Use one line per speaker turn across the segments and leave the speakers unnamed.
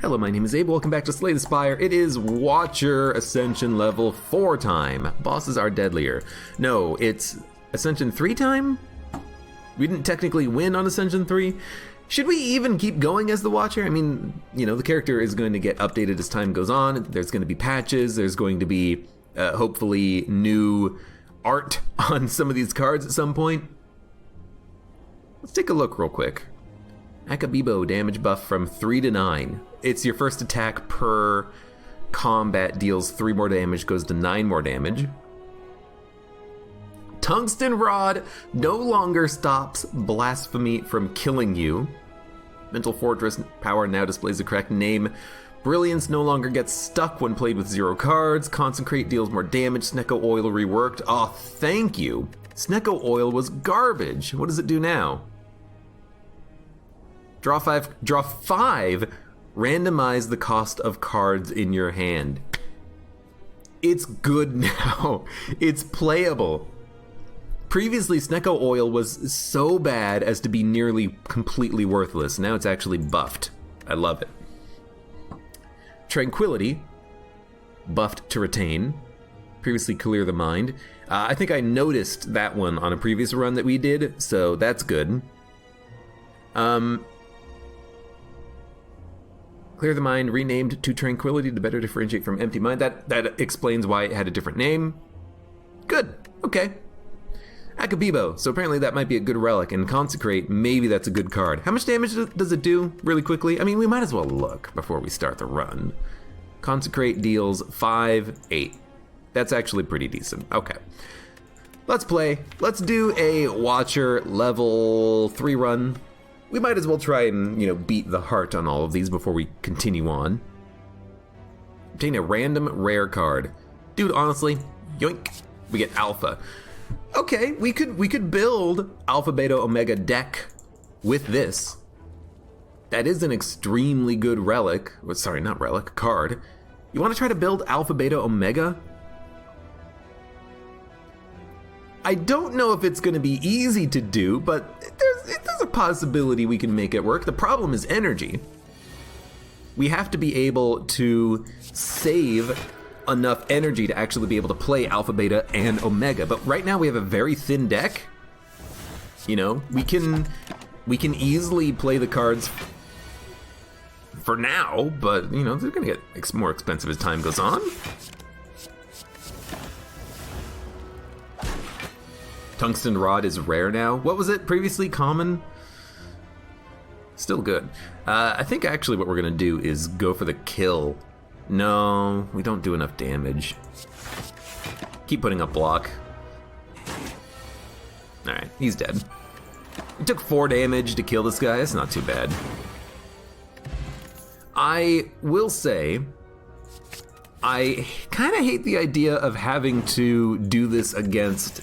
Hello, my name is Abe. Welcome back to Slay the Spire. It is Watcher Ascension level 4 time. Bosses are deadlier. No, it's Ascension 3 time? We didn't technically win on Ascension 3. Should we even keep going as the Watcher? I mean, you know, the character is going to get updated as time goes on. There's going to be patches. There's going to be, hopefully, new art on some of these cards at some point. Let's take a look real quick. Akabibo damage buff from 3 to 9. It's your first attack per combat, deals 3 more damage, goes to 9 more damage. Tungsten Rod no longer stops blasphemy from killing you. Mental Fortress power now displays the correct name. Brilliance no longer gets stuck when played with 0 cards. Consecrate deals more damage. Snecko Oil reworked. Oh, thank you. Snecko Oil was garbage. What does it do now? Draw 5, randomize the cost of cards in your hand. It's good now. It's playable. Previously, Snecko Oil was so bad as to be nearly completely worthless. Now it's actually buffed. I love it. Tranquility, buffed to retain. Previously Clear the Mind. I think I noticed that one on a previous run that we did, so that's good. Clear the Mind, renamed to Tranquility to better differentiate from Empty Mind. That explains why it had a different name. Good, okay. Akabibo, so apparently that might be a good relic, and Consecrate, maybe that's a good card. How much damage does it do, really quickly? I mean, we might as well look before we start the run. Consecrate deals 5, 8. That's actually pretty decent. Okay. Let's play. Let's do a Watcher level 3 run. We might as well try and, you know, beat the heart on all of these before we continue on. Obtain a random rare card. Dude, honestly, yoink, we get Alpha. Okay, we could build Alpha, Beta, Omega deck with this. That is an extremely good relic. Sorry, not relic, card. You want to try to build Alpha, Beta, Omega? I don't know if it's going to be easy to do, but there's a possibility we can make it work. The problem is energy. We have to be able to save enough energy to actually be able to play Alpha, Beta, and Omega. But right now we have a very thin deck. You know, we can easily play the cards for now, but you know, they're gonna get more expensive as time goes on. Tungsten Rod is rare now. What was it previously? Common? Still good. I think actually what we're gonna do is go for the kill. No, we don't do enough damage. Keep putting up block. Alright, he's dead. It took 4 damage to kill this guy. That's not too bad. I will say, I kind of hate the idea of having to do this against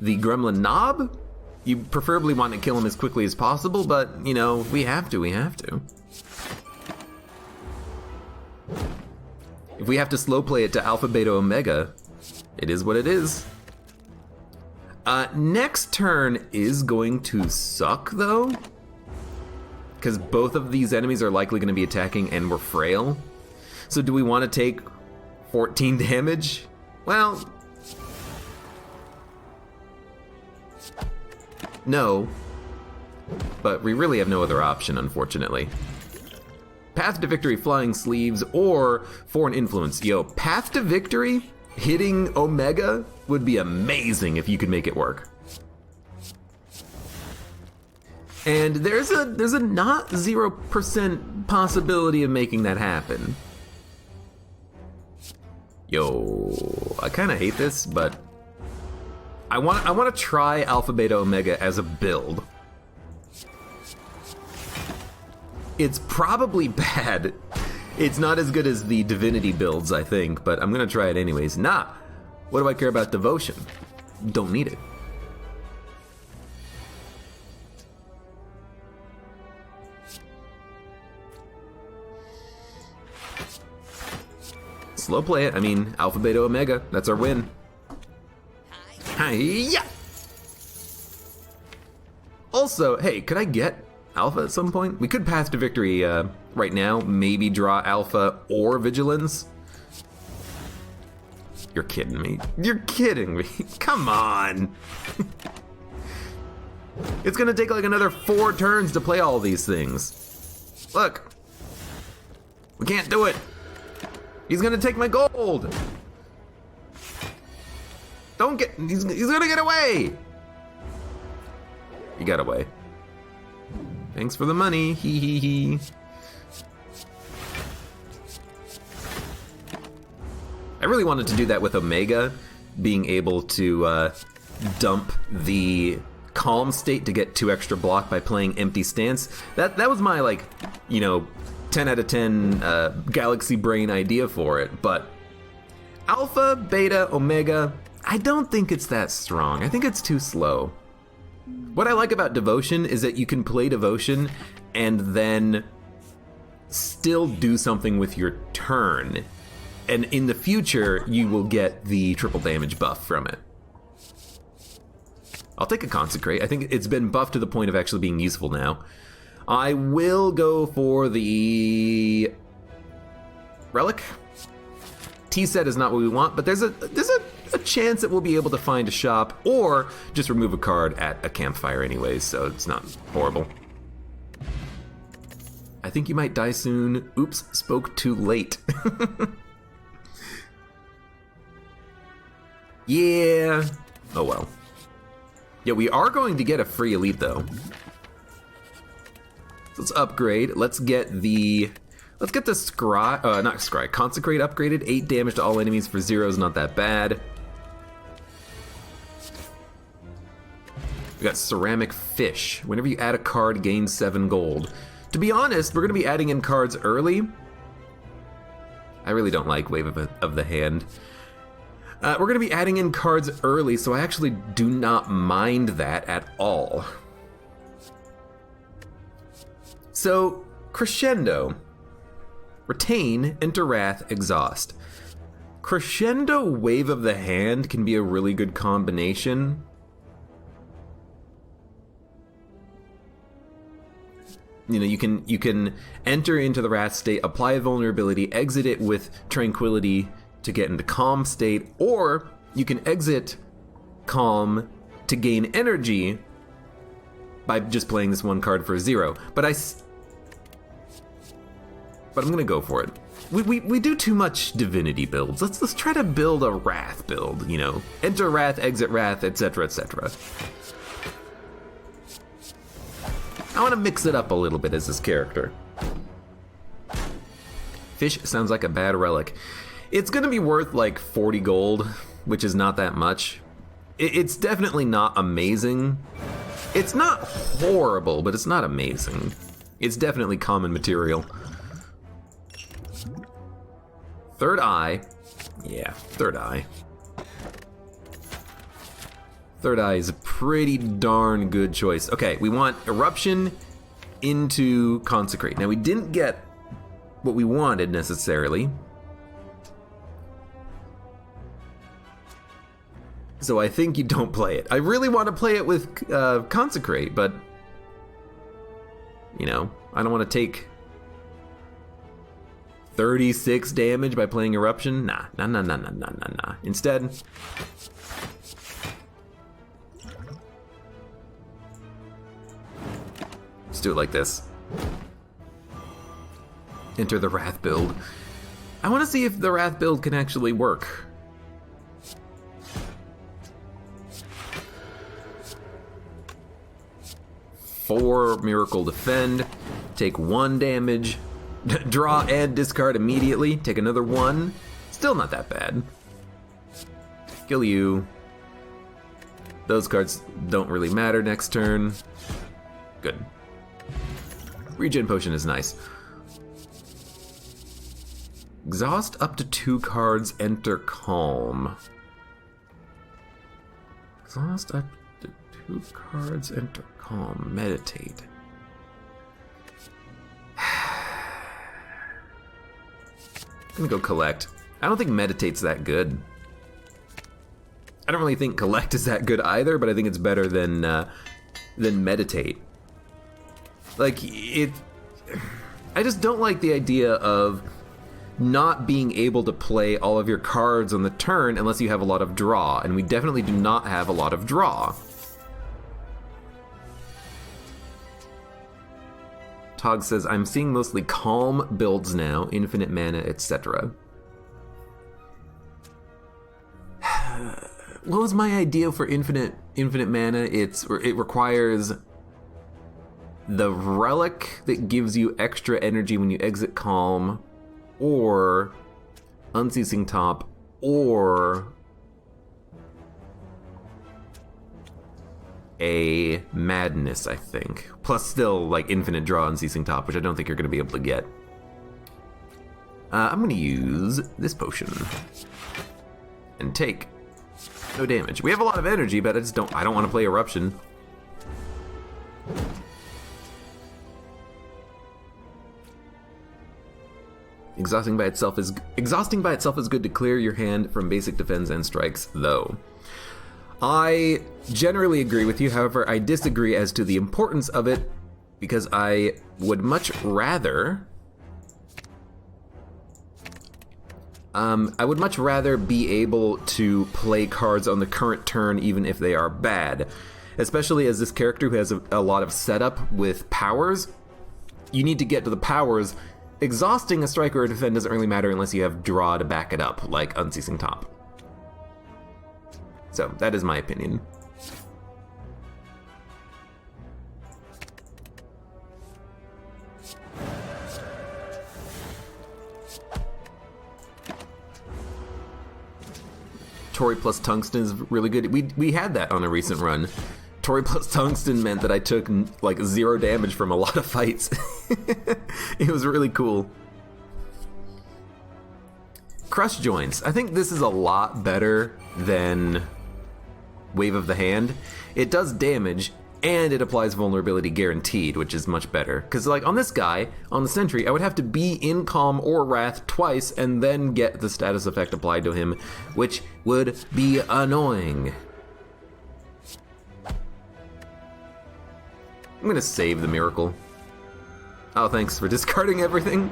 the Gremlin Knob. You preferably want to kill him as quickly as possible, but, you know, we have to. If we have to slow play it to Alpha, Beta, Omega, it is what it is. Next turn is going to suck, though, because both of these enemies are likely going to be attacking and we're frail. So do we want to take 14 damage? Well, no, but we really have no other option, unfortunately. Path to Victory, Flying Sleeves, or Foreign Influence. Yo, Path to Victory hitting Omega would be amazing if you could make it work. And there's a not 0% possibility of making that happen. Yo, I kind of hate this, but I want to try Alpha, Beta, Omega as a build. It's probably bad. It's not as good as the Divinity builds, I think, but I'm gonna try it anyways. Nah, what do I care about Devotion? Don't need it. Slow play it. I mean, Alpha, Beta, Omega. That's our win. Hi-ya! Also, hey, could I get Alpha at some point. We could path to victory right now. Maybe draw Alpha or Vigilance. You're kidding me. You're kidding me. Come on. It's gonna take like another 4 turns to play all these things. Look. We can't do it. He's gonna take my gold. Don't get, he's gonna get away. He got away. Thanks for the money, hee hee hee. I really wanted to do that with Omega, being able to dump the calm state to get 2 extra block by playing empty stance. That was my, like, you know, 10 out of 10 galaxy brain idea for it. But Alpha, Beta, Omega, I don't think it's that strong. I think it's too slow. What I like about Devotion is that you can play Devotion and then still do something with your turn. And in the future, you will get the triple damage buff from it. I'll take a Consecrate. I think it's been buffed to the point of actually being useful now. I will go for the Relic. T-set is not what we want, but there's a chance that we'll be able to find a shop or just remove a card at a campfire anyways, so it's not horrible. I think you might die soon. Oops, spoke too late. Yeah. Oh well. Yeah, we are going to get a free elite though. So let's upgrade. Let's get the Scry, Consecrate upgraded. 8 damage to all enemies for 0 is not that bad. We got Ceramic Fish. Whenever you add a card, gain 7 gold. To be honest, we're going to be adding in cards early. I really don't like Wave of the Hand. We're going to be adding in cards early, so I actually do not mind that at all. So, Crescendo. Retain, Enter Wrath, Exhaust. Crescendo Wave of the Hand can be a really good combination. You know, you can enter into the Wrath state, apply a vulnerability, exit it with Tranquility to get into Calm state, or you can exit Calm to gain energy by just playing this one card for 0. But I'm gonna go for it. We do too much Divinity builds. Let's try to build a Wrath build, you know. Enter Wrath, exit Wrath, etc., etc. I want to mix it up a little bit as this character. Fish sounds like a bad relic. It's gonna be worth like 40 gold, which is not that much. It's definitely not amazing. It's not horrible, but it's not amazing. It's definitely common material. Third Eye. Yeah, Third Eye. Third Eye is a pretty darn good choice. Okay, we want Eruption into Consecrate. Now, we didn't get what we wanted necessarily. So I think you don't play it. I really want to play it with Consecrate, but you know, I don't want to take 36 damage by playing Eruption. Nah. Instead, let's do it like this. Enter the Wrath build. I want to see if the Wrath build can actually work. Four Miracle Defend, take 1 damage, draw and discard immediately, take another 1, still not that bad. Kill you. Those cards don't really matter next turn. Good. Regen Potion is nice. Exhaust up to 2 cards, enter Calm. Exhaust up to 2 cards, enter Calm. Meditate. I'm gonna go Collect. I don't think Meditate's that good. I don't really think Collect is that good either, but I think it's better than Meditate. Like, I just don't like the idea of not being able to play all of your cards on the turn unless you have a lot of draw, and we definitely do not have a lot of draw. Tog says, I'm seeing mostly calm builds now, infinite mana, etc. What was my idea for infinite mana? It requires the relic that gives you extra energy when you exit calm, or Unceasing Top, or a Madness, I think. Plus still, like, infinite draw Unceasing Top, which I don't think you're going to be able to get. I'm going to use this potion. And take no damage. We have a lot of energy, but I don't want to play Eruption. Exhausting by itself is good to clear your hand from basic defense and strikes, though. I generally agree with you, however, I disagree as to the importance of it, because I would much rather be able to play cards on the current turn even if they are bad. Especially as this character who has a lot of setup with powers. You need to get to the powers. Exhausting a strike or a defend doesn't really matter unless you have draw to back it up, like Unceasing Top. So, that is my opinion. Tori plus Tungsten is really good. We had that on a recent run. Tori plus Tungsten meant that I took like 0 damage from a lot of fights. It was really cool. Crush Joints. I think this is a lot better than Wave of the Hand. It does damage, and it applies vulnerability guaranteed, which is much better. Because like on this guy, on the Sentry, I would have to be in Calm or Wrath twice and then get the status effect applied to him, which would be annoying. I'm gonna save the Miracle. Oh, thanks for discarding everything.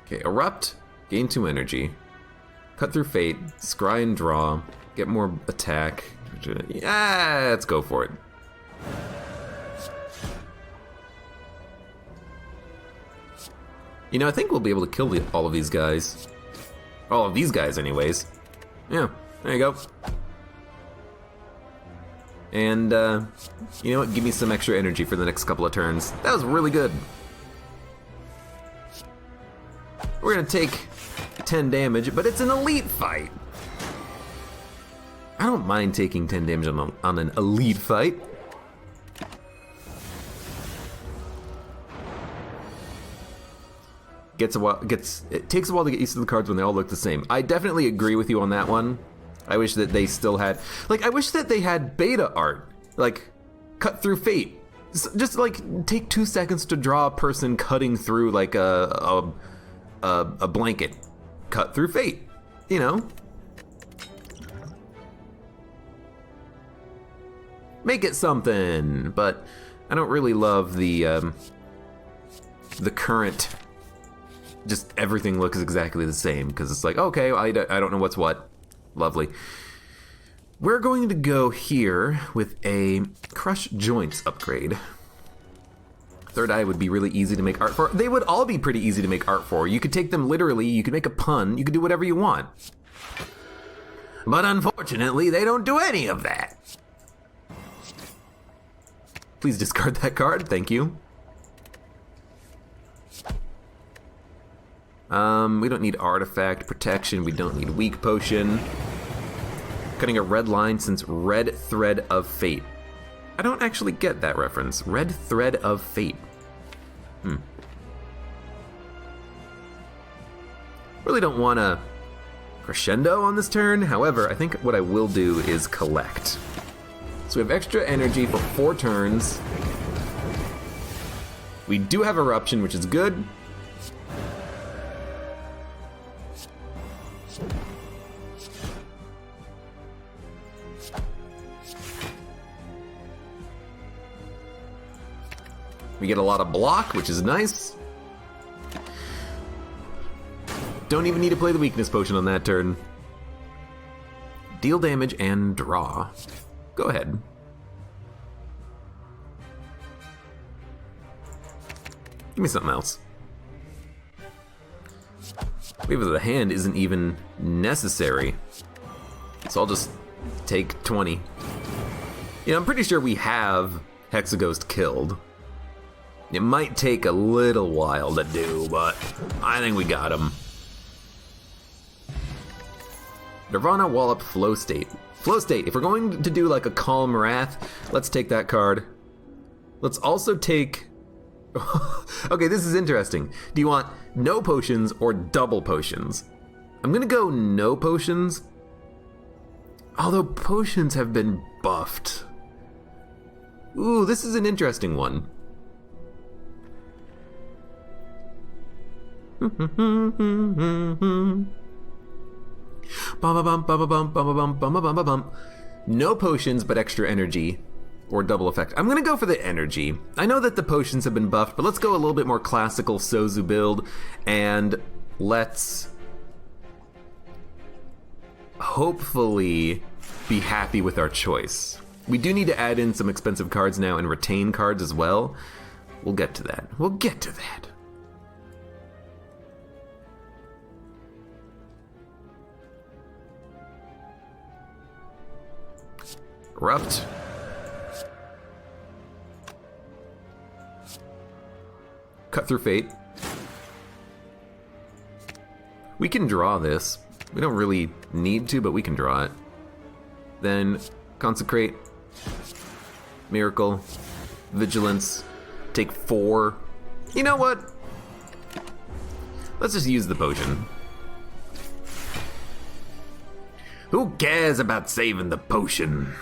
Okay, Erupt, gain 2 energy. Cut Through Fate, Scry and draw, get more attack. Yeah, let's go for it. You know, I think we'll be able to kill all of these guys. All of these guys, anyways. Yeah, there you go. And, you know what? Give me some extra energy for the next couple of turns. That was really good. We're gonna take 10 damage, but it's an elite fight. I don't mind taking 10 damage on an elite fight. It takes a while to get used to the cards when they all look the same. I definitely agree with you on that one. I wish that they still had, like, I wish that they had beta art, like Cut Through Fate. Just like take 2 seconds to draw a person cutting through like a blanket. Cut Through Fate, you know. Make it something, but I don't really love the current. Just everything looks exactly the same, because it's like, okay, I don't know what's what. Lovely. We're going to go here with a Crush Joints upgrade. Third Eye would be really easy to make art for. They would all be pretty easy to make art for. You could take them literally, you could make a pun, you could do whatever you want. But unfortunately, they don't do any of that. Please discard that card, thank you. We don't need Artifact Protection, we don't need Weak Potion. Cutting a red line since Red Thread of Fate. I don't actually get that reference. Red Thread of Fate. Really don't want to crescendo on this turn, however, I think what I will do is collect. So we have extra energy for 4 turns. We do have Eruption, which is good. We get a lot of block, which is nice. Don't even need to play the weakness potion on that turn. Deal damage and draw. Go ahead. Give me something else. Wave of the Hand isn't even necessary. So I'll just take 20. You know, I'm pretty sure we have Hexaghost killed. It might take a little while to do, but I think we got him. Nirvana, Wallop, Flow State. Flow State, if we're going to do like a Calm Wrath, let's take that card. Let's also take... Okay, this is interesting. Do you want no potions or double potions? I'm gonna go no potions. Although potions have been buffed. Ooh, this is an interesting one. No potions, but extra energy. Or double effect. I'm gonna go for the energy. I know that the potions have been buffed, but let's go a little bit more classical Sozu build, and let's hopefully be happy with our choice. We do need to add in some expensive cards now and retain cards as well. We'll get to that. We'll get to that. Erupt. Cut through Fate. We can draw this. We don't really need to, but we can draw it. Then Consecrate. Miracle. Vigilance. Take 4. You know what? Let's just use the potion. Who cares about saving the potion?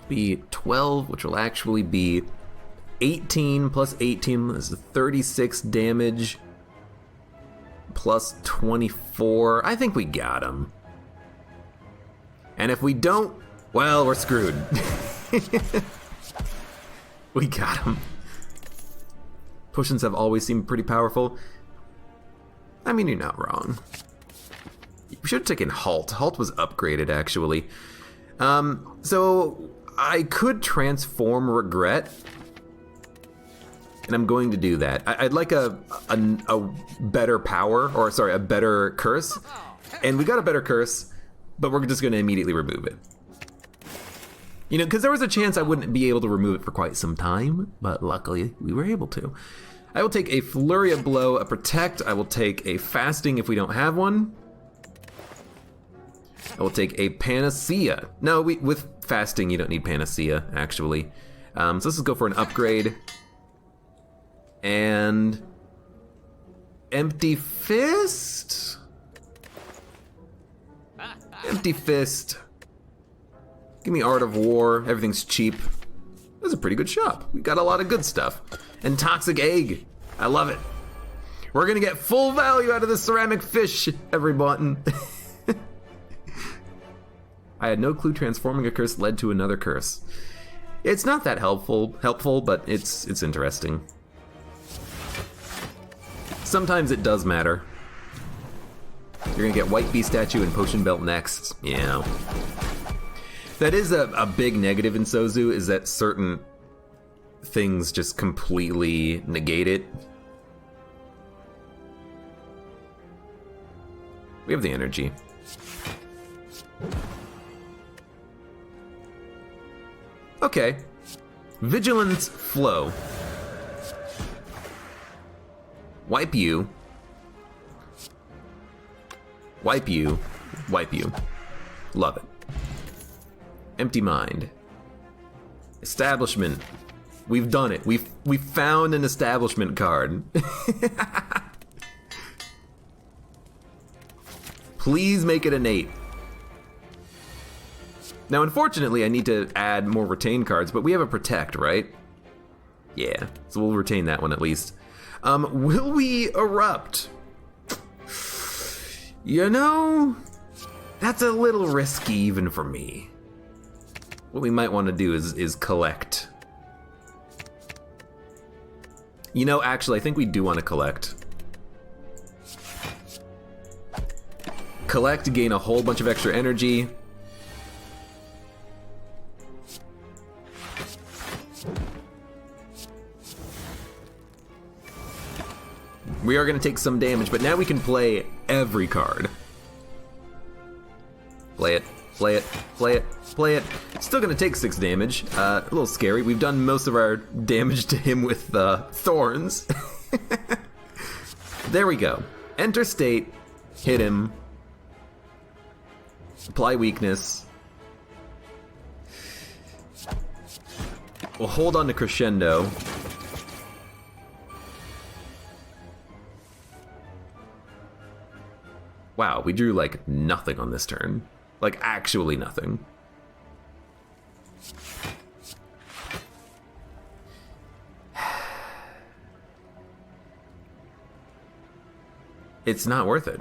Be 12, which will actually be 18 plus 18 is 36 damage plus 24. I think we got him. And if we don't, well, we're screwed. We got him. Potions have always seemed pretty powerful. I mean, you're not wrong. We should have taken Halt. Halt was upgraded, actually. So I could transform Regret, and I'm going to do that. I'd like a better power, or sorry, a better curse, and we got a better curse, but we're just going to immediately remove it. You know, because there was a chance I wouldn't be able to remove it for quite some time, but luckily we were able to. I will take a Flurry of Blow, a Protect. I will take a Fasting if we don't have one. I will take a Panacea. No, with Fasting, you don't need Panacea, actually. So let's just go for an upgrade. And... Empty Fist? Empty Fist. Give me Art of War. Everything's cheap. That's a pretty good shop. We got a lot of good stuff. And Toxic Egg. I love it. We're gonna get full value out of the ceramic fish, everyone. I had no clue transforming a curse led to another curse. It's not that helpful, but it's interesting. Sometimes it does matter. You're gonna get White Bee Statue and Potion Belt next. Yeah. That is a big negative in Sozu, is that certain things just completely negate it. We have the energy. Okay. Vigilance Flow. Wipe you. Wipe you. Wipe you. Love it. Empty Mind. Establishment. We've done it. We've found an establishment card. Please make it an 8. Now, unfortunately, I need to add more retain cards, but we have a Protect, right? Yeah, so we'll retain that one at least. Will we Erupt? You know, that's a little risky even for me. what we might want to do is collect. You know, actually, I think we do want to collect. Collect to gain a whole bunch of extra energy. We are going to take some damage, but now we can play every card. Play it, play it, play it, play it. Still going to take 6 damage. A little scary. We've done most of our damage to him with thorns. There we go. Enter state. Hit him. Apply weakness. We'll hold on to crescendo. Wow, we drew like nothing on this turn. Like actually nothing. It's not worth it.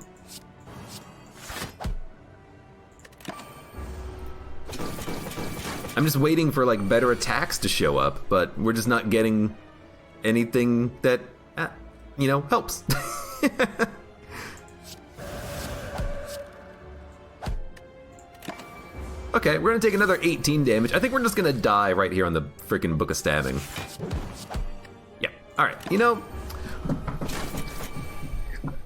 I'm just waiting for like better attacks to show up, but we're just not getting anything that, you know, helps. Okay, we're gonna take another 18 damage. I think we're just gonna die right here on the freaking Book of Stabbing. Yeah, alright, you know,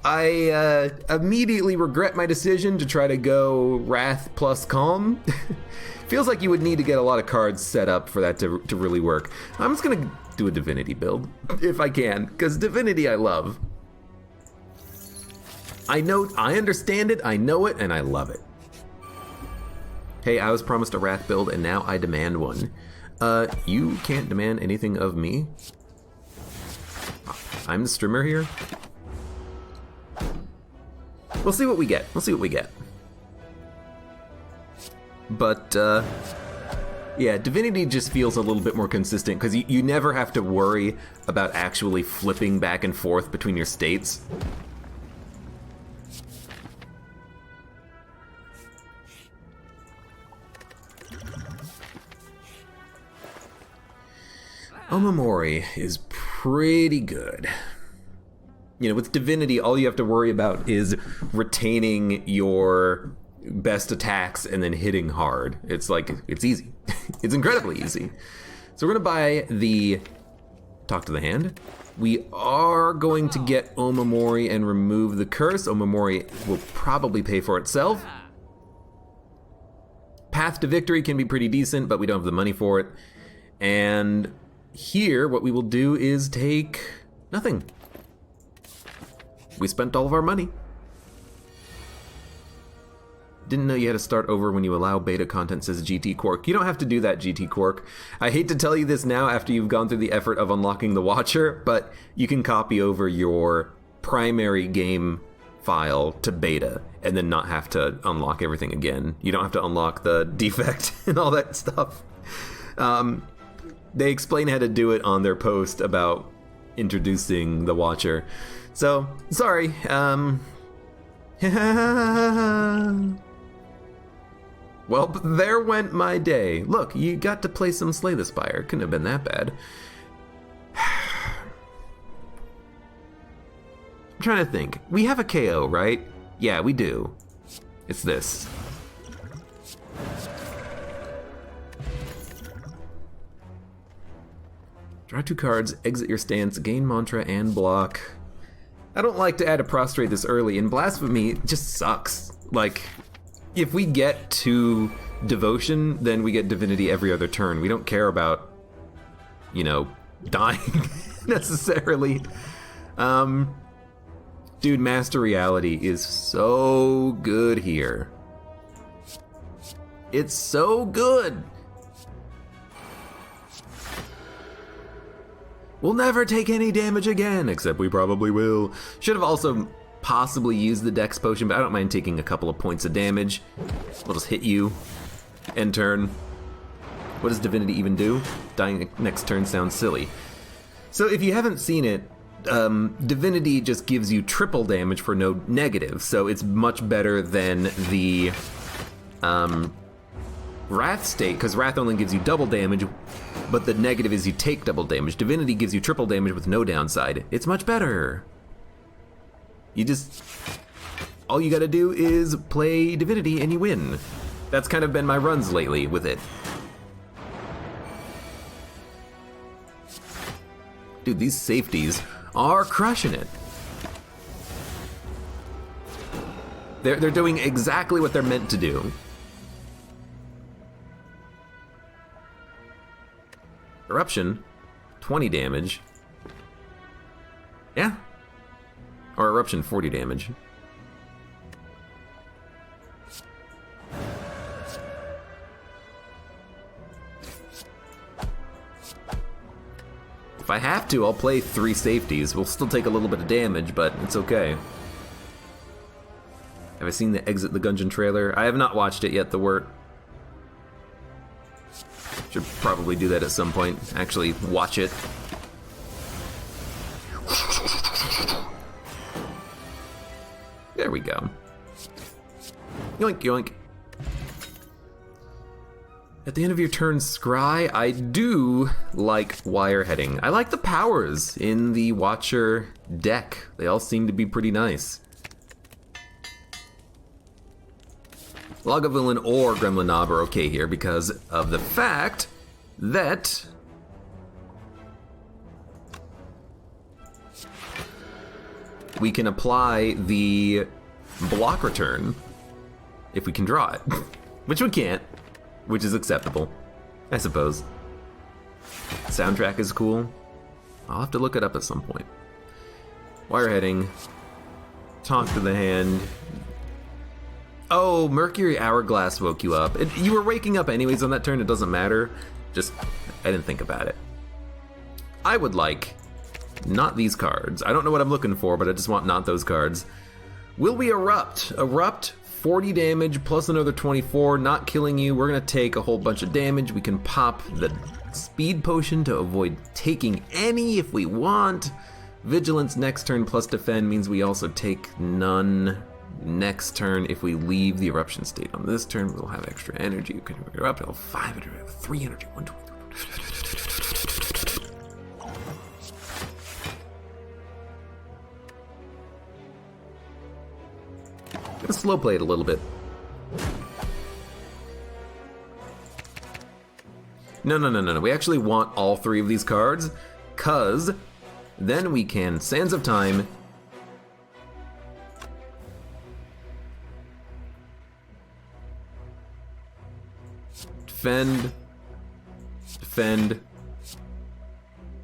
I immediately regret my decision to try to go Wrath plus Calm. Feels like you would need to get a lot of cards set up for that to really work. I'm just gonna do a Divinity build, if I can, because Divinity I love. I understand it, I know it, and I love it. Hey, I was promised a Wrath build, and now I demand one. You can't demand anything of me. I'm the streamer here. We'll see what we get. We'll see what we get. But, yeah, Divinity just feels a little bit more consistent, because you never have to worry about actually flipping back and forth between your states. Omamori is pretty good. You know, with Divinity, all you have to worry about is retaining your best attacks and then hitting hard. It's like, it's easy. It's incredibly easy. So we're gonna buy the Talk to the Hand. We are going to get Omamori and remove the curse. Omamori will probably pay for itself. Path to Victory can be pretty decent, but we don't have the money for it. And here, what we will do is take nothing. We spent all of our money. Didn't know you had to start over when you allow beta content, says GT Quark. You don't have to do that, GT Quark. I hate to tell you this now after you've gone through the effort of unlocking the Watcher, but you can copy over your primary game file to beta and then not have to unlock everything again. You don't have to unlock the defect and all that stuff. They explain how to do it on their post about introducing the Watcher. So, sorry. Well, there went my day. Look, you got to play some Slay the Spire. Couldn't have been that bad. I'm trying to think. We have a KO, right? Yeah, we do. It's this. Draw 2 cards, exit your stance, gain mantra, and block. I don't like to add a prostrate this early, and Blasphemy just sucks. Like, if we get to Devotion, then we get Divinity every other turn. We don't care about, you know, dying necessarily. Dude, Master Reality is so good here. It's so good. We'll never take any damage again, except we probably will. Should have also possibly used the Dex Potion, but I don't mind taking a couple of points of damage. We'll just hit you. End turn. What does Divinity even do? Dying next turn sounds silly. So if you haven't seen it, Divinity just gives you triple damage for no negative, so it's much better than the Wrath state, because Wrath only gives you double damage, but the negative is you take double damage. Divinity gives you triple damage with no downside. It's much better. All you gotta do is play Divinity and you win. That's kind of been my runs lately with it. Dude, these safeties are crushing it. They're doing exactly what they're meant to do. Eruption, 20 damage. Yeah. Or Eruption, 40 damage. If I have to, I'll play 3 safeties. We'll still take a little bit of damage, but it's okay. Have I seen the Exit the Gungeon trailer? I have not watched it yet, the word. Should probably do that at some point. Actually, watch it. There we go. Yoink, yoink. At the end of your turn, Scry, I do like wireheading. I like the powers in the Watcher deck. They all seem to be pretty nice. Lagavulin or Gremlin Knob are okay here because of the fact that we can apply the block return if we can draw it, which we can't, which is acceptable, I suppose. Soundtrack is cool. I'll have to look it up at some point. Wireheading, talk to the hand. Oh, Mercury Hourglass woke you up. You were waking up anyways on that turn, it doesn't matter. Just, I didn't think about it. I would like not these cards. I don't know what I'm looking for, but I just want not those cards. Will we erupt? Erupt, 40 damage plus another 24, not killing you. We're gonna take a whole bunch of damage. We can pop the speed potion to avoid taking any if we want. Vigilance next turn plus defend means we also take none next turn. If we leave the eruption state on this turn, we'll have extra energy. We can erupt. I'll 5 energy, 3 energy, 120. Gonna slow play it a little bit. No. We actually want all 3 of these cards, cause then we can Sands of Time. Defend,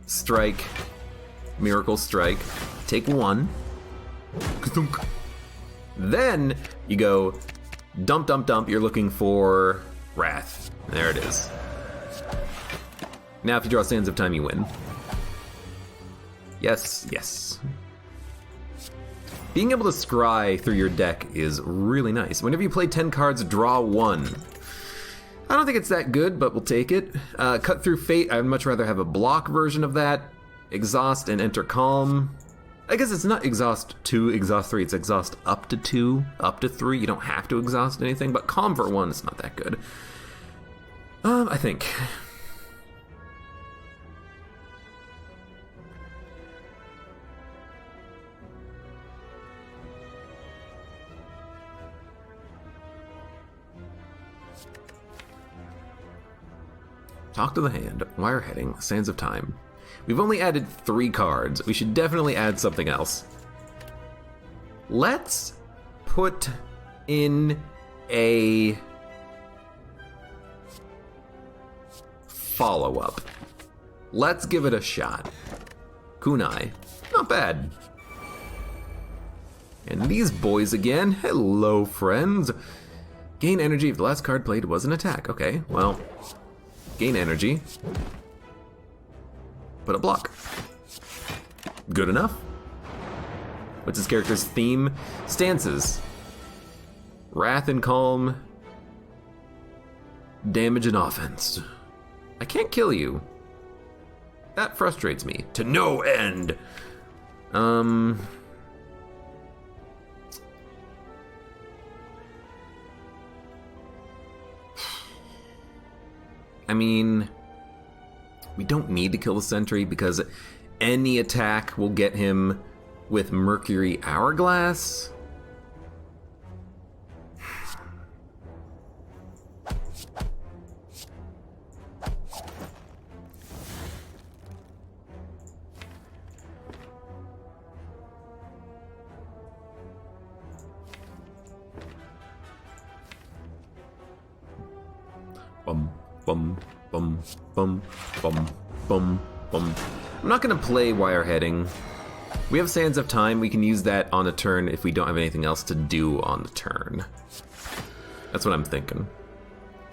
strike, miracle strike, take 1. Then you go dump, you're looking for Wrath. There it is. Now if you draw Sands of Time, you win. Yes. Being able to scry through your deck is really nice. Whenever you play 10 cards, draw 1. I don't think it's that good, but we'll take it. Cut Through Fate, I'd much rather have a block version of that. Exhaust and Enter Calm. I guess it's not exhaust 2, exhaust 3, it's exhaust up to 2, up to 3. You don't have to exhaust anything, but Calm for 1 is not that good. I think. Talk to the Hand, Wireheading, Sands of Time. We've only added 3 cards. We should definitely add something else. Let's put in a follow-up. Let's give it a shot. Kunai, not bad. And these boys again. Hello, friends. Gain energy if the last card played was an attack. Okay, well, gain energy. Put a block. Good enough. What's his character's theme? Stances. Wrath and Calm. Damage and offense. I can't kill you. That frustrates me to no end. I mean, we don't need to kill the sentry because any attack will get him with Mercury Hourglass. Bum, bum, bum, bum, bum, bum, bum. I'm not going to play wire heading. We have Sands of Time. We can use that on a turn if we don't have anything else to do on the turn. That's what I'm thinking.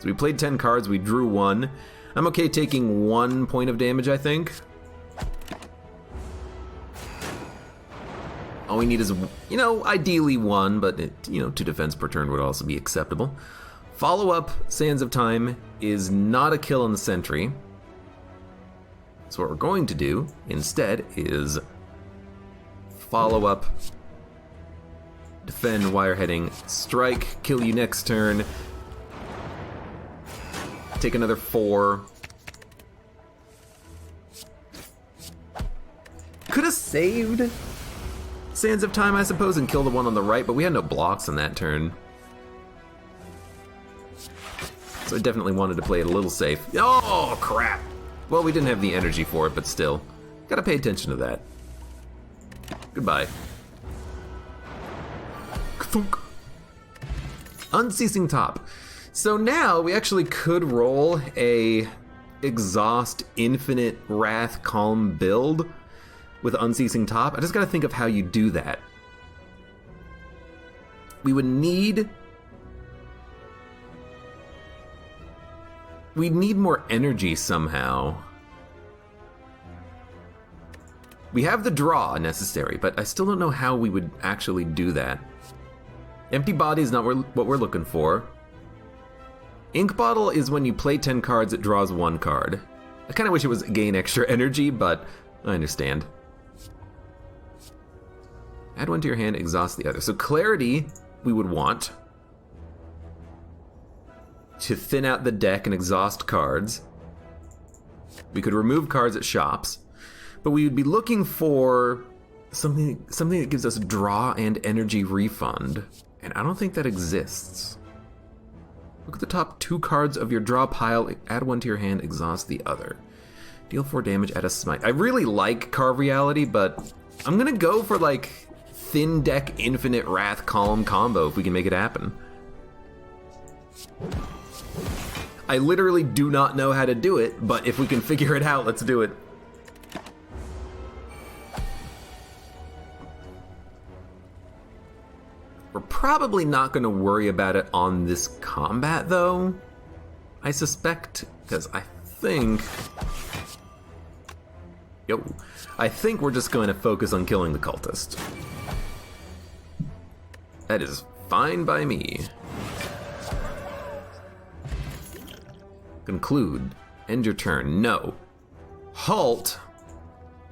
So we played 10 cards. We drew 1. I'm okay taking 1 point of damage, I think. All we need is, you know, ideally 1, but, 2 defense per turn would also be acceptable. Follow up, Sands of Time, is not a kill on the sentry. So what we're going to do instead is follow up, defend, wire heading, strike, kill you next turn, take another 4. Could have saved Sands of Time, I suppose, and kill the one on the right, but we had no blocks on that turn. So I definitely wanted to play it a little safe. Oh, crap! Well, we didn't have the energy for it, but still. Gotta pay attention to that. Goodbye. Thunk. Unceasing Top. So now we actually could roll a Exhaust Infinite Wrath Calm build with Unceasing Top. I just gotta think of how you do that. We would need... We'd need more energy somehow. We have the draw necessary, but I still don't know how we would actually do that. Empty Body is not what we're looking for. Ink Bottle is when you play 10 cards, it draws 1 card. I kind of wish it was gain extra energy, but I understand. Add 1 to your hand, exhaust the other. So Clarity, we would want to thin out the deck and exhaust cards. We could remove cards at shops, but we would be looking for something that gives us draw and energy refund, and I don't think that exists. Look at the top 2 cards of your draw pile, add 1 to your hand, exhaust the other. Deal 4 damage, add a smite. I really like Carve Reality, but I'm gonna go for like thin deck infinite Wrath Column combo if we can make it happen. I literally do not know how to do it, but if we can figure it out, let's do it. We're probably not going to worry about it on this combat, though. I suspect, because I think we're just going to focus on killing the cultist. That is fine by me. Conclude. End your turn. No. Halt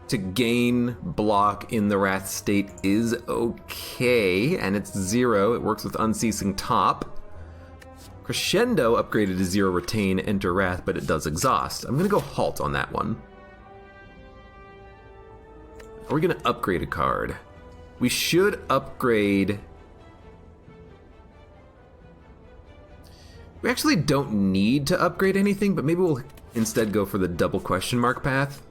to gain block in the Wrath state is okay, and it's 0. It works with Unceasing Top. Crescendo upgraded to 0, retain, enter Wrath, but it does exhaust. I'm gonna go halt on that one. Are we gonna upgrade a card? We should upgrade... We actually don't need to upgrade anything, but maybe we'll instead go for the double question mark path.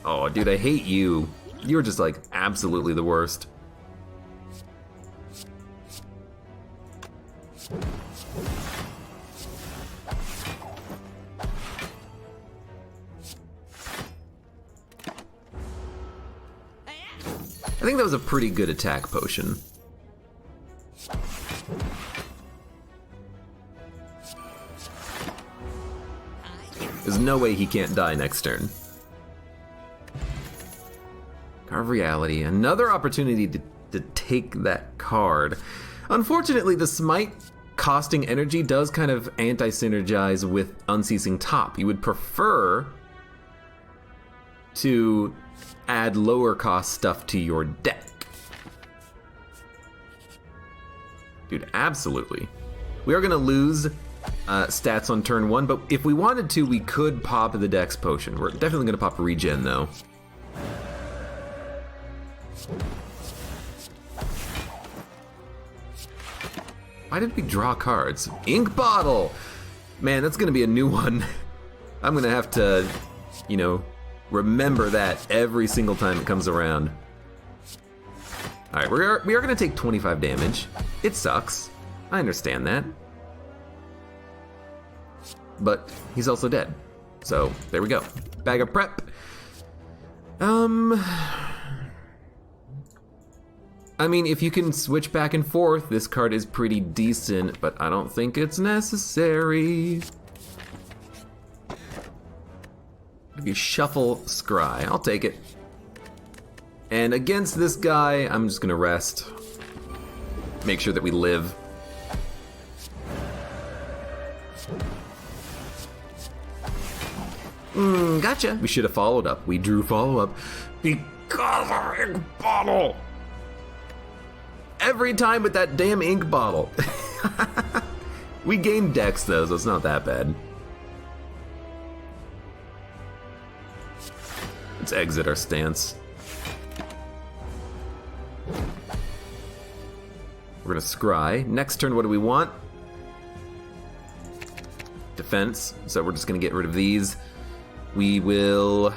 Oh, dude, I hate you. You're just, like, absolutely the worst. I think that was a pretty good attack potion. There's no way he can't die next turn. Carve Reality, another opportunity to take that card. Unfortunately, the Smite costing energy does kind of anti-synergize with Unceasing Top. You would prefer to add lower cost stuff to your deck. Dude, absolutely. We are gonna lose stats on turn 1, but if we wanted to, we could pop the Dex potion. We're definitely going to pop regen, though. Why did we draw cards? Ink bottle! Man, that's going to be a new one. I'm going to have to, you know, remember that every single time it comes around. Alright, we are going to take 25 damage. It sucks. I understand that. But he's also dead. So, there we go. Bag of prep. I mean, if you can switch back and forth, this card is pretty decent, but I don't think it's necessary. You shuffle Scry. I'll take it. And against this guy, I'm just gonna rest. Make sure that we live. Gotcha. We should have followed up. We drew follow up because of ink bottle. Every time with that damn ink bottle. We gained Dex though, so it's not that bad. Let's exit our stance. We're gonna scry. Next turn, what do we want? Defense. So we're just gonna get rid of these. We will...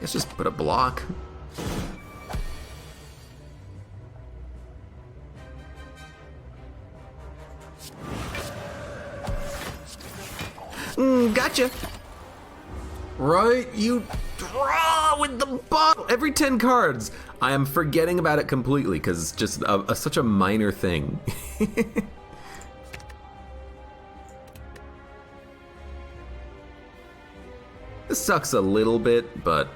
let's just put a block. Gotcha. Right, you draw with the bottle every 10 cards. I am forgetting about it completely because it's just such a minor thing. This sucks a little bit, but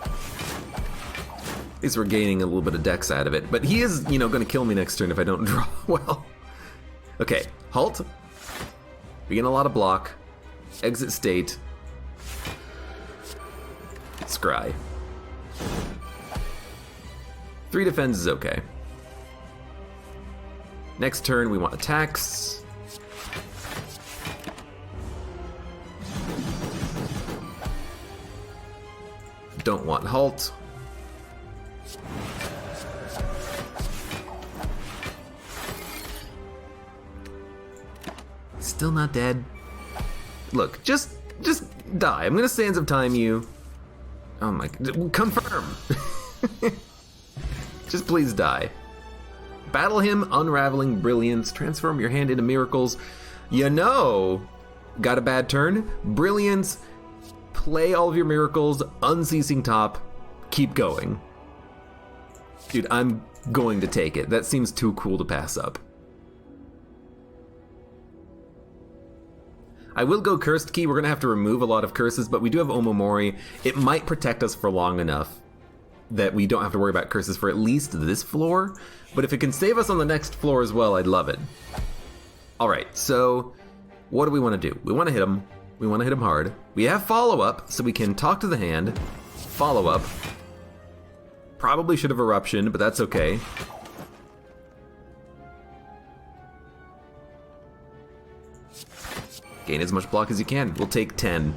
at least we're gaining a little bit of dex out of it. But he is, you know, going to kill me next turn if I don't draw well. Okay, halt. We get a lot of block. Exit state. Scry. 3 defense is okay. Next turn, we want attacks. Don't want halt. Still not dead. Look, just die. I'm gonna Sands of Time you. Oh my, confirm. Just please die. Battle him, Unraveling Brilliance, transform your hand into miracles. You know, got a bad turn? Brilliance, play all of your miracles, Unceasing Top, keep going. Dude, I'm going to take it. That seems too cool to pass up. I will go Cursed Key. We're going to have to remove a lot of curses, but we do have Omomori. It might protect us for long enough that we don't have to worry about curses for at least this floor. But if it can save us on the next floor as well, I'd love it. Alright, so what do we want to do? We want to hit him. We want to hit him hard. We have follow-up, so we can talk to the hand. Follow-up. Probably should have Eruption, but that's okay. Gain as much block as you can. We'll take 10.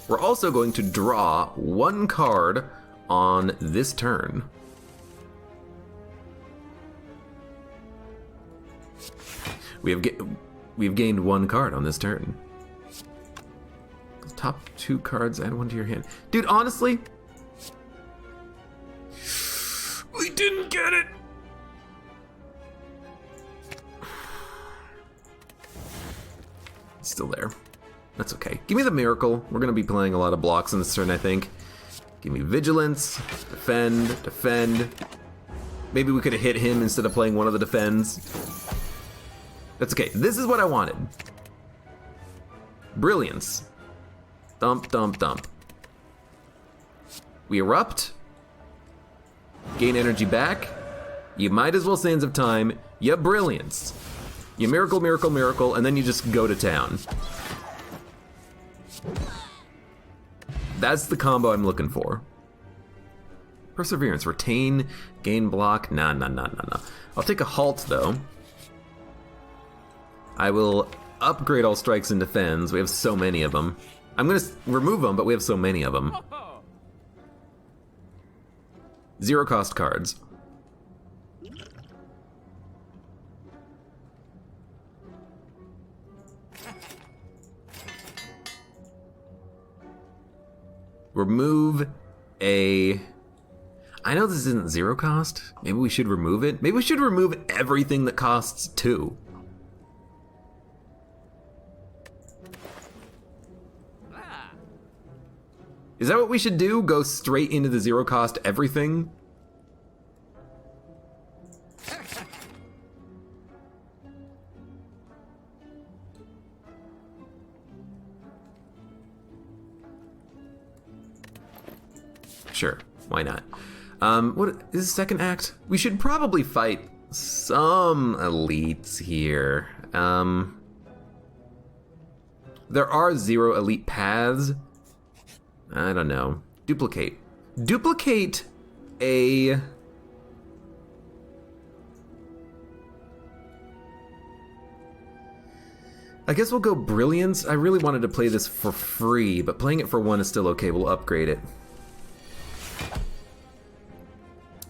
We're also going to draw 1 card on this turn. We have gained 1 card on this turn. Top 2 cards, add 1 to your hand. Dude, honestly, we didn't get it. It's still there. That's okay. Give me the miracle. We're gonna be playing a lot of blocks on this turn, I think. Give me vigilance, defend, defend. Maybe we could have hit him instead of playing one of the defends. That's okay. This is what I wanted. Brilliance. Dump, dump, dump. We erupt. Gain energy back. You might as well Sands of Time. You brilliance. You miracle, miracle, miracle, and then you just go to town. That's the combo I'm looking for. Perseverance, retain, gain block. Nah. I'll take a halt, though. I will upgrade all strikes and defends. We have so many of them. I'm gonna remove them, but we have so many of them. 0 cost cards. Remove a... I know this isn't 0 cost. Maybe we should remove it. Maybe we should remove everything that costs 2. Is that what we should do? Go straight into the 0 cost everything? Sure, why not? What is the second act? We should probably fight some elites here. There are 0 elite paths. I don't know. Duplicate. Duplicate a... I guess we'll go Brilliance. I really wanted to play this for free, but playing it for 1 is still okay. We'll upgrade it.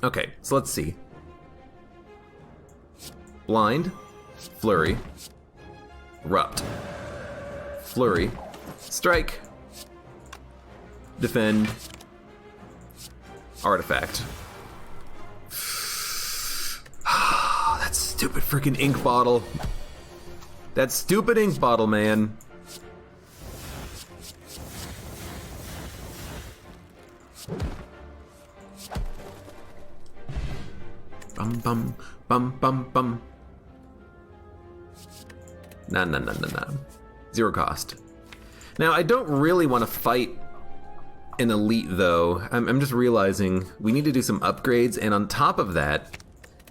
Okay, so let's see. Blind, Flurry, Erupt, Flurry, Strike, Defend, Artifact. That stupid freaking ink bottle. That stupid ink bottle, man. Bum. Nah. 0 cost. Now, I don't really want to fight an elite, though. I'm just realizing we need to do some upgrades, and on top of that,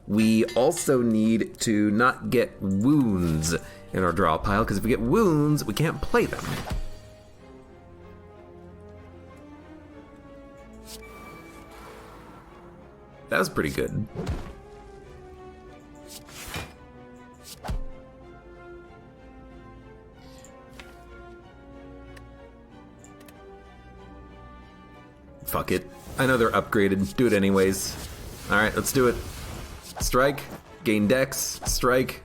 we also need to not get wounds in our draw pile, because if we get wounds, we can't play them. That was pretty good. Fuck it. I know they're upgraded. Do it anyways. Alright, let's do it. Strike. Gain dex. Strike.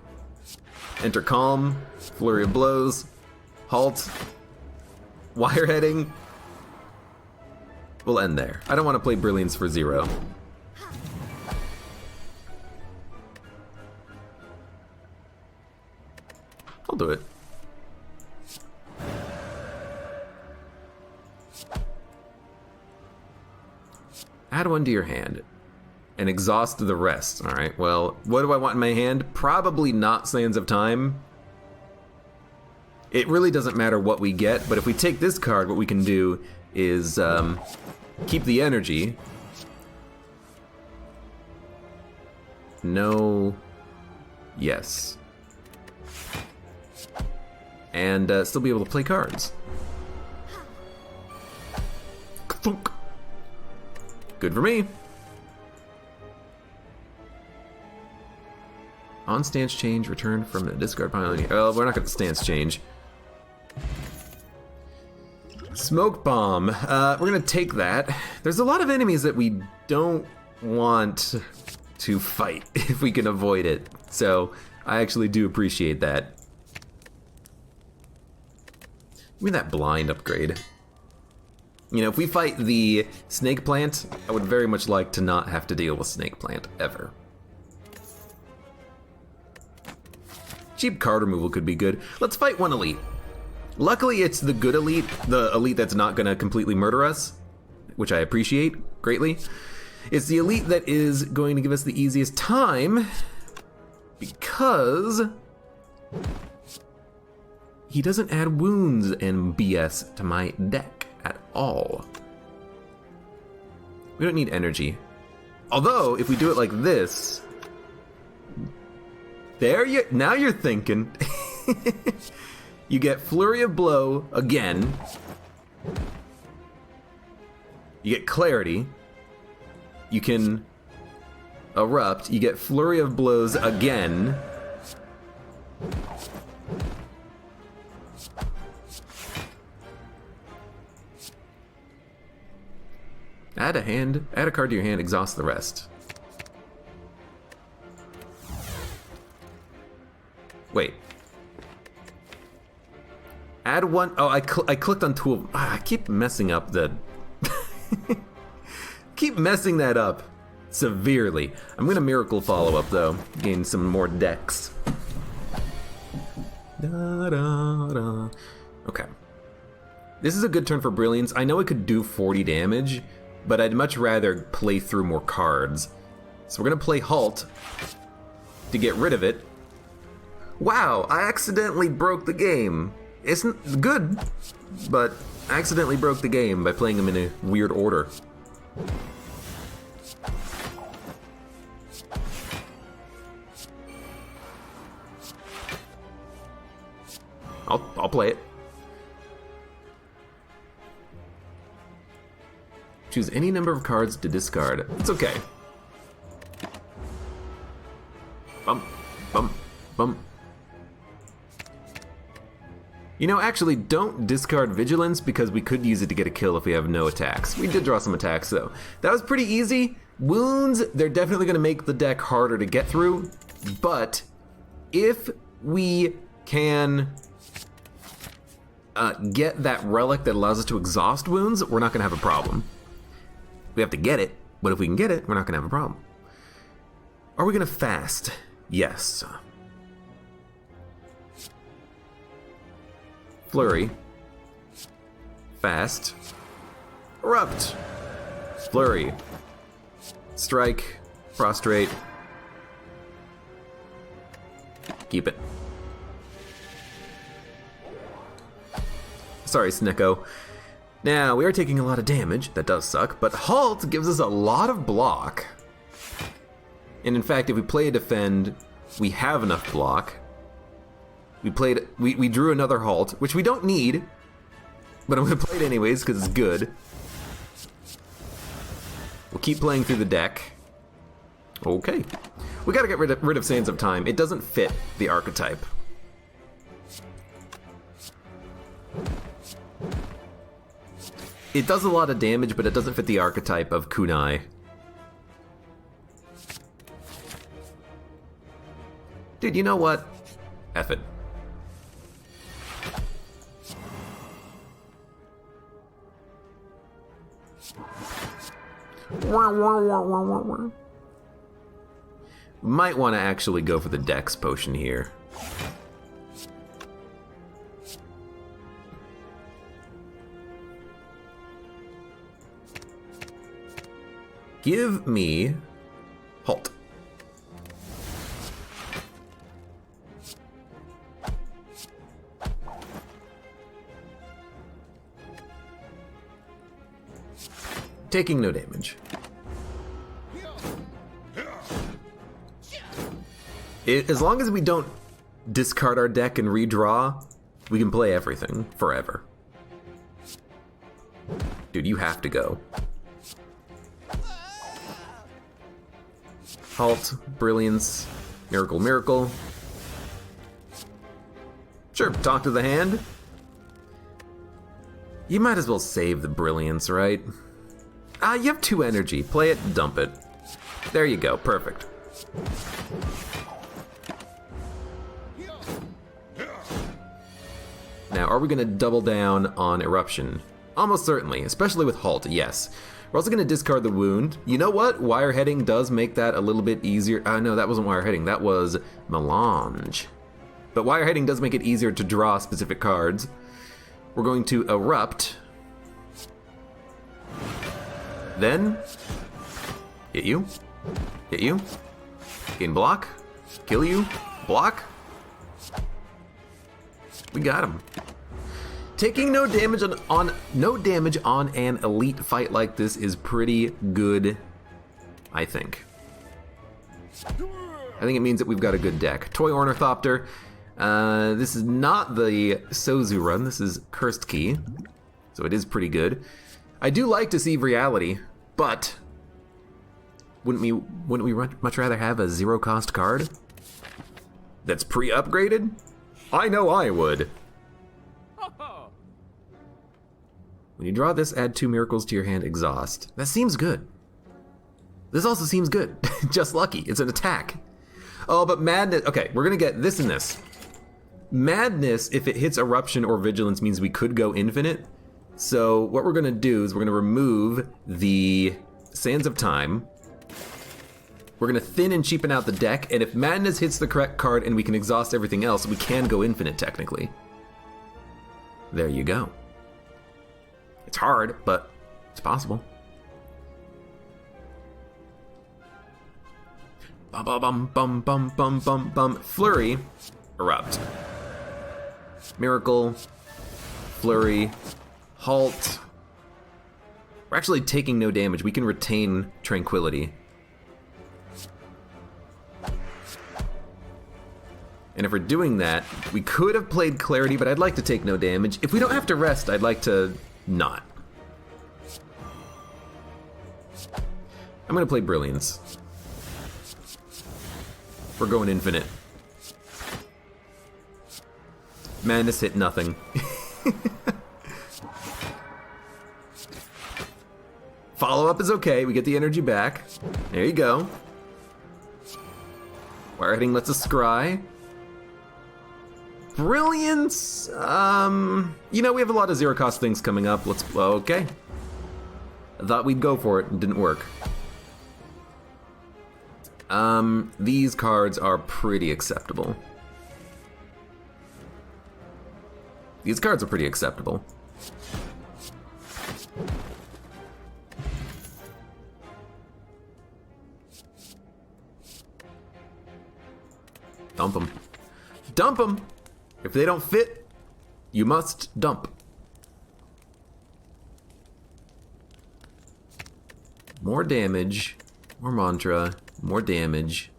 Enter calm. Flurry of blows. Halt. Wireheading. We'll end there. I don't want to play Brilliance for 0. I'll do it. Add 1 to your hand and exhaust the rest. All right, well, what do I want in my hand? Probably not Sands of Time. It really doesn't matter what we get, but if we take this card, what we can do is keep the energy. No. Yes. And still be able to play cards. Thunk. Good for me. On stance change, return from the discard pile. Well, we're not going to stance change. Smoke bomb. We're going to take that. There's a lot of enemies that we don't want to fight if we can avoid it. So I actually do appreciate that. Give me that blind upgrade. You know, if we fight the snake plant, I would very much like to not have to deal with snake plant ever. Cheap card removal could be good. Let's fight 1 elite. Luckily, it's the good elite, the elite that's not going to completely murder us, which I appreciate greatly. It's the elite that is going to give us the easiest time because he doesn't add wounds and BS to my deck at all. We don't need energy. Although, if we do it like this, now you're thinking. You get Flurry of Blow again. You get Clarity. you can erupt, you get Flurry of Blows again. Add a card to your hand, exhaust the rest. Wait. Add one. Oh, I clicked on tool. I keep messing up the. Keep messing that up severely. I'm gonna miracle follow up though. Gain some more decks. Da, da, da. Okay. This is a good turn for Brilliance. I know it could do 40 damage, but I'd much rather play through more cards. So we're gonna play Halt to get rid of it. Wow, I accidentally broke the game. Isn't good, but I accidentally broke the game by playing them in a weird order. I'll play it. Choose any number of cards to discard. It's okay. Bump, bump, bump. You know, actually, don't discard Vigilance because we could use it to get a kill if we have no attacks. We did draw some attacks, though. That was pretty easy. Wounds, they're definitely going to make the deck harder to get through, but if we can get that relic that allows us to exhaust wounds, we're not going to have a problem. We have to get it, but if we can get it, we're not going to have a problem. Are we going to fast? Yes. Flurry. Fast. Erupt. Flurry. Strike. Prostrate. Keep it. Sorry, Snecko. Now, we are taking a lot of damage. That does suck, but Halt gives us a lot of block. And in fact, if we play a defend, we have enough block. We drew another Halt, which we don't need, but I'm gonna play it anyways because it's good. We'll keep playing through the deck. Okay. We gotta get rid of Sands of Time. It doesn't fit the archetype. It does a lot of damage, but it doesn't fit the archetype of Kunai. Dude, you know what? F it. Might want to actually go for the Dex potion here. Give me Halt. Taking no damage. As long as we don't discard our deck and redraw, we can play everything forever. Dude, you have to go. Halt, Brilliance, Miracle, Miracle. Sure, talk to the hand. You might as well save the Brilliance, right? You have 2 energy. Play it, dump it. There you go, perfect. Now, are we gonna double down on Eruption? Almost certainly, especially with Halt, yes. We're also gonna discard the Wound. You know what? Wireheading does make that a little bit easier. No, that wasn't Wireheading, that was Melange. But Wireheading does make it easier to draw specific cards. We're going to Erupt. Then, hit you, gain block, kill you, block. We got him. Taking no damage on an elite fight like this is pretty good, I think. I think it means that we've got a good deck. Toy Ornithopter. This is not the Sozu run, this is Cursed Key, so it is pretty good. I do like Deceive Reality, but Wouldn't we much rather have a zero-cost card that's pre-upgraded? I know I would. When you draw this, add 2 miracles to your hand, exhaust. That seems good. This also seems good. Just lucky. It's an attack. Oh, but madness. Okay, we're gonna get this and this. Madness, if it hits eruption or vigilance, means we could go infinite. So what we're gonna do is we're gonna remove the Sands of Time. We're gonna thin and cheapen out the deck, and if madness hits the correct card and we can exhaust everything else, we can go infinite technically. There you go. It's hard, but it's possible. Bum bum bum bum bum bum bum bum. Flurry, erupt. Miracle, flurry, halt. We're actually taking no damage. We can retain tranquility. And if we're doing that, we could have played clarity, but I'd like to take no damage. If we don't have to rest, I'd like to not. I'm gonna play Brilliance. We're going infinite. Madness hit nothing. Follow-up is okay, we get the energy back. There you go. Wire hitting lets us scry. Brilliance, you know, we have a lot of zero-cost things coming up. Okay. I thought we'd go for it, it didn't work. These cards are pretty acceptable. These cards are pretty acceptable. Dump them. Dump them! If they don't fit, you must dump. More damage, more mantra, more damage.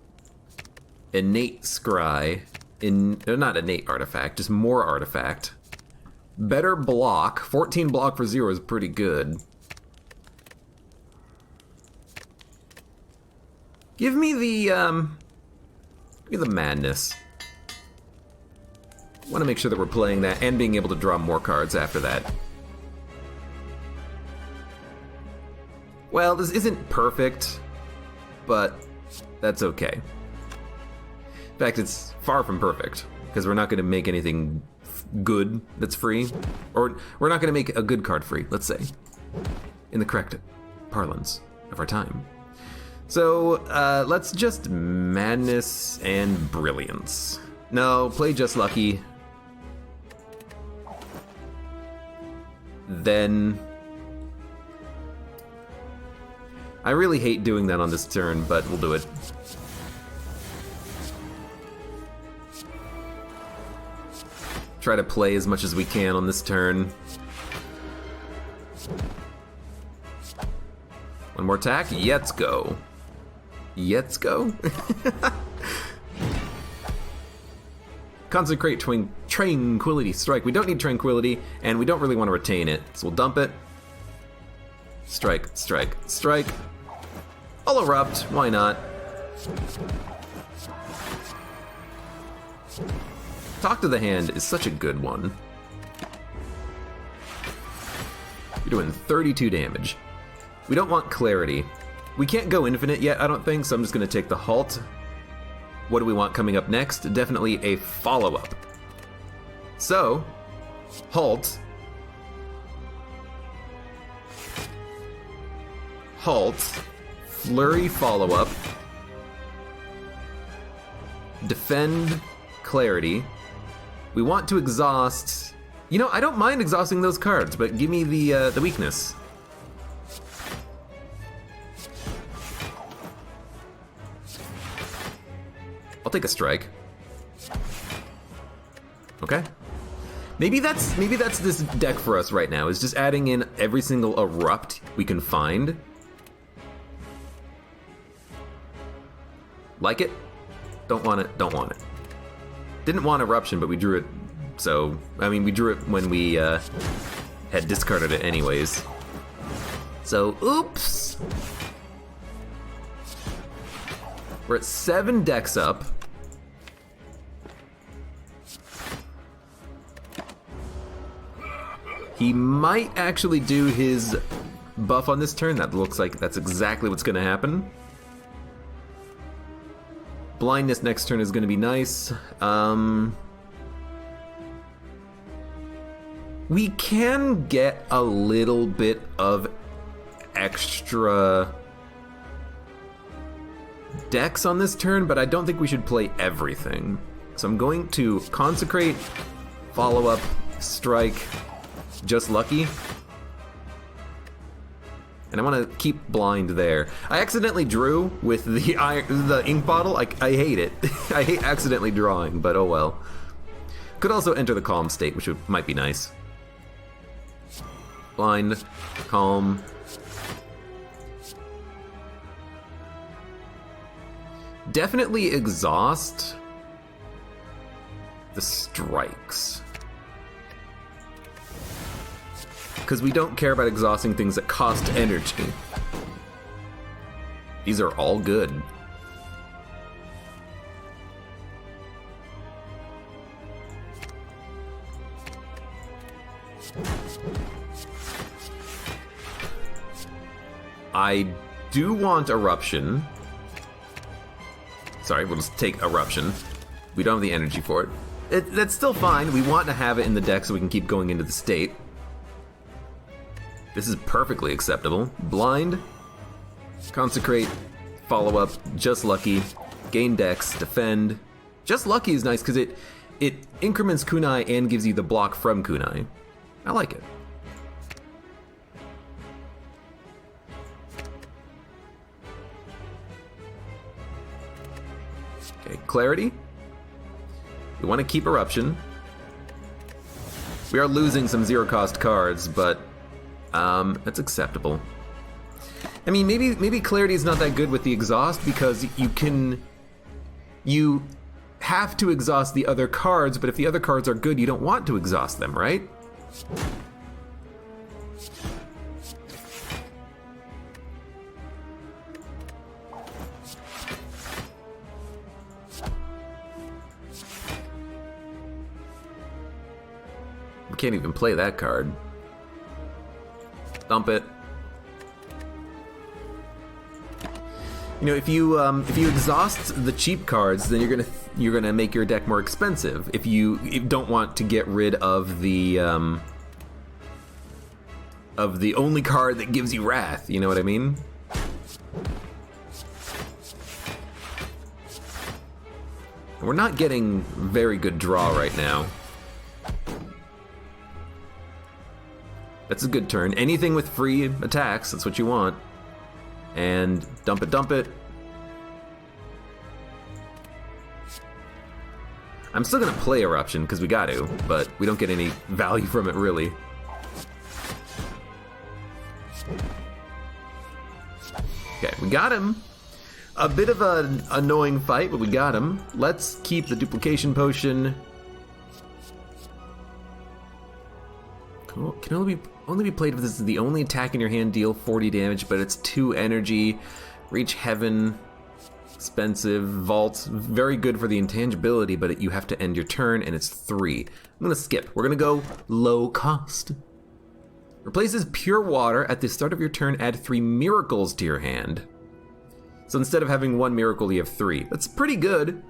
Innate scry. Not innate artifact, just more artifact. Better block. 14 block for 0 is pretty good. Give me the madness. Want to make sure that we're playing that and being able to draw more cards after that. Well, this isn't perfect, but that's okay. In fact, it's far from perfect, because we're not going to make anything good that's free. Or we're not going to make a good card free, let's say, in the correct parlance of our time. So, let's just madness and brilliance. No, play just lucky. Then I really hate doing that on this turn, but we'll do it. Try to play as much as we can on this turn. One more attack. Let's go. Let's go. Consecrate Tranquility Strike. We don't need Tranquility, and we don't really want to retain it, so we'll dump it. Strike, strike, strike. I'll erupt, why not? Talk to the Hand is such a good one. You're doing 32 damage. We don't want Clarity. We can't go infinite yet, I don't think, so I'm just going to take the halt. What do we want coming up next? Definitely a follow-up. So, halt. Halt. Flurry follow-up. Defend Clarity. We want to exhaust... You know, I don't mind exhausting those cards, but give me the weakness. I'll take a strike. Okay. Maybe that's this deck for us right now, is just adding in every single erupt we can find. Like it? Don't want it, don't want it. Didn't want eruption, but we drew it, so, I mean, we drew it when we had discarded it anyways. So, oops. We're at 7 decks up. He might actually do his buff on this turn. That looks like that's exactly what's going to happen. Blindness next turn is going to be nice. We can get a little bit of extra decks on this turn, but I don't think we should play everything. So I'm going to Consecrate, Follow Up, Strike, Just Lucky. And I want to keep blind there. I accidentally drew with the ink bottle. I hate it. I hate accidentally drawing, but oh well. Could also enter the calm state, which might be nice. Blind, calm. Definitely exhaust the strikes. Because we don't care about exhausting things that cost energy. These are all good. I do want Eruption. Sorry, we'll just take Eruption. We don't have the energy for it. That's still fine. We want to have it in the deck so we can keep going into the state. This is perfectly acceptable. Blind, Consecrate, Follow Up, Just Lucky, Gain Dex, Defend. Just Lucky is nice because it increments Kunai and gives you the block from Kunai. I like it. Okay, Clarity. We want to keep Eruption. We are losing some zero-cost cards, but that's acceptable. I mean, maybe Clarity is not that good with the exhaust because you have to exhaust the other cards, but if the other cards are good, you don't want to exhaust them, right? We can't even play that card. Dump it. You know, if you exhaust the cheap cards, then you're gonna make your deck more expensive. If you don't want to get rid of the only card that gives you Wrath, you know what I mean? We're not getting very good draw right now. That's a good turn. Anything with free attacks, that's what you want. And dump it, dump it. I'm still gonna play Eruption, because we got to, but we don't get any value from it, really. Okay, we got him. A bit of an annoying fight, but we got him. Let's keep the Duplication Potion. Cool. Can only be played if this is the only attack in your hand, deal 40 damage, but it's 2 energy. Reach Heaven, expensive. Vault, very good for the intangibility, but you have to end your turn, and it's 3. I'm gonna skip. We're gonna go low cost. Replaces Pure Water at the start of your turn, add 3 miracles to your hand. So instead of having 1 miracle, you have 3. That's pretty good.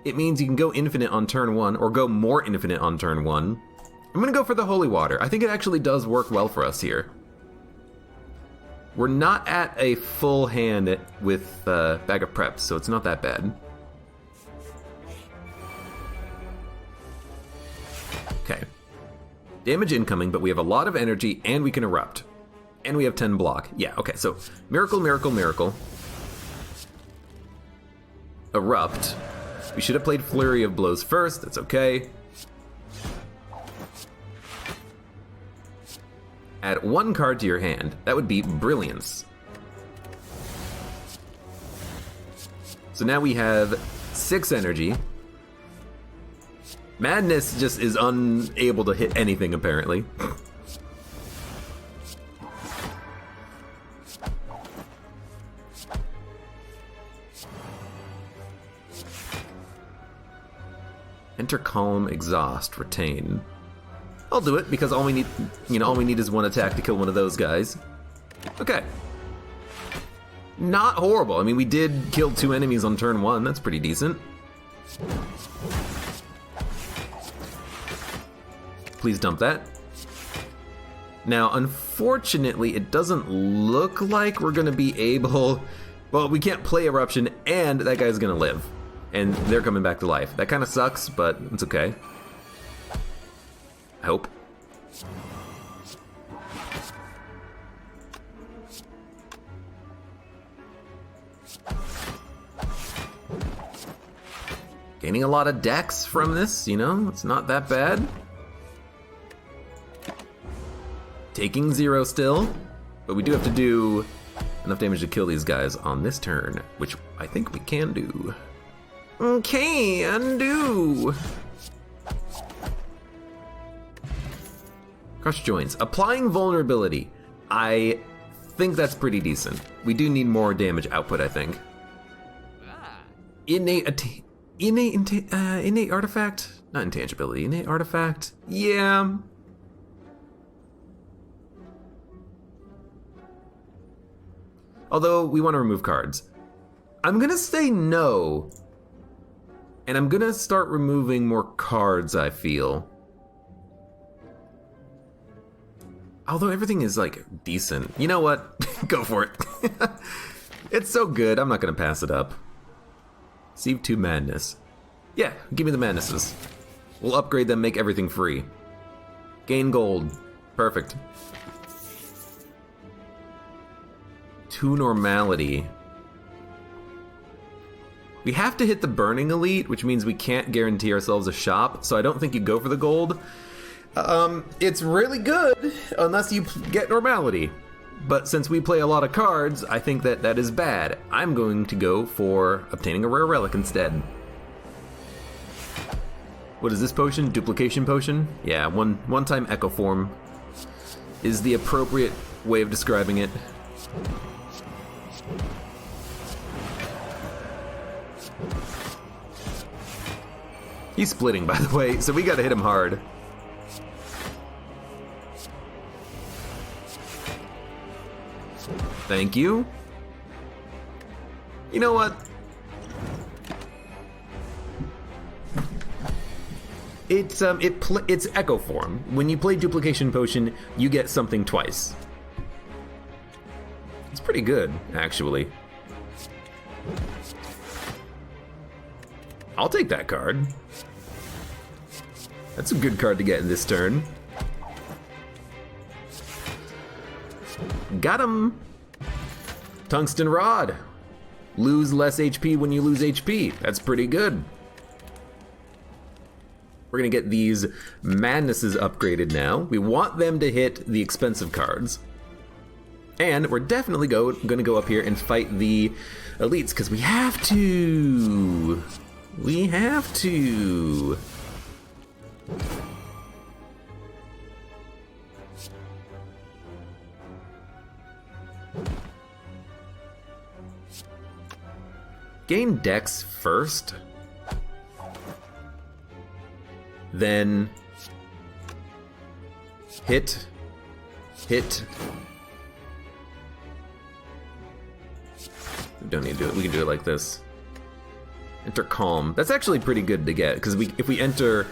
It means you can go infinite on turn 1, or go more infinite on turn 1. I'm gonna go for the Holy Water. I think it actually does work well for us here. We're not at a full hand with Bag of Preps, so it's not that bad. Okay. Damage incoming, but we have a lot of energy, and we can erupt. And we have 10 block. Yeah, okay, so Miracle, Miracle, Miracle. Erupt. We should have played Flurry of Blows first, that's okay. Add 1 card to your hand. That would be Brilliance. So now we have 6 energy. Madness just is unable to hit anything, apparently. Enter Calm, Exhaust, Retain. I'll do it because all we need is one attack to kill one of those guys. Okay. Not horrible. I mean, we did kill 2 enemies on turn 1. That's pretty decent. Please dump that. Now, unfortunately, it doesn't look like we're gonna be able... Well, we can't play Eruption, and that guy's gonna live. And they're coming back to life. That kind of sucks, but it's okay. I hope. Gaining a lot of dex from this, you know? It's not that bad. Taking 0 still, but we do have to do enough damage to kill these guys on this turn, which I think we can do. Can do. Crush joints. Applying vulnerability. I think that's pretty decent. We do need more damage output, I think. Innate artifact? Not intangibility. Innate artifact? Yeah. Although, we want to remove cards. I'm gonna say no. And I'm gonna start removing more cards, I feel. Although everything is, like, decent. You know what? Go for it. It's so good, I'm not gonna pass it up. Receive 2 madness. Yeah, give me the madnesses. We'll upgrade them, make everything free. Gain gold. Perfect. 2 normality. We have to hit the Burning Elite, which means we can't guarantee ourselves a shop, so I don't think you go for the gold. It's really good, unless you get normality. But since we play a lot of cards, I think that that is bad. I'm going to go for obtaining a rare relic instead. What is this potion? Duplication potion? Yeah, one-time echo form is the appropriate way of describing it. He's splitting, by the way, so we gotta hit him hard. Thank you. You know what? It's echo form. When you play duplication potion, you get something twice. It's pretty good, actually. I'll take that card. That's a good card to get in this turn. Got him! Tungsten Rod. Lose less HP when you lose HP. That's pretty good. We're gonna get these madnesses upgraded now. We want them to hit the expensive cards. And we're definitely gonna go up here and fight the elites, because we have to. We have to. Gain Dex first. Then hit. We don't need to do it. We can do it like this. Enter Calm. That's actually pretty good to get, because if we enter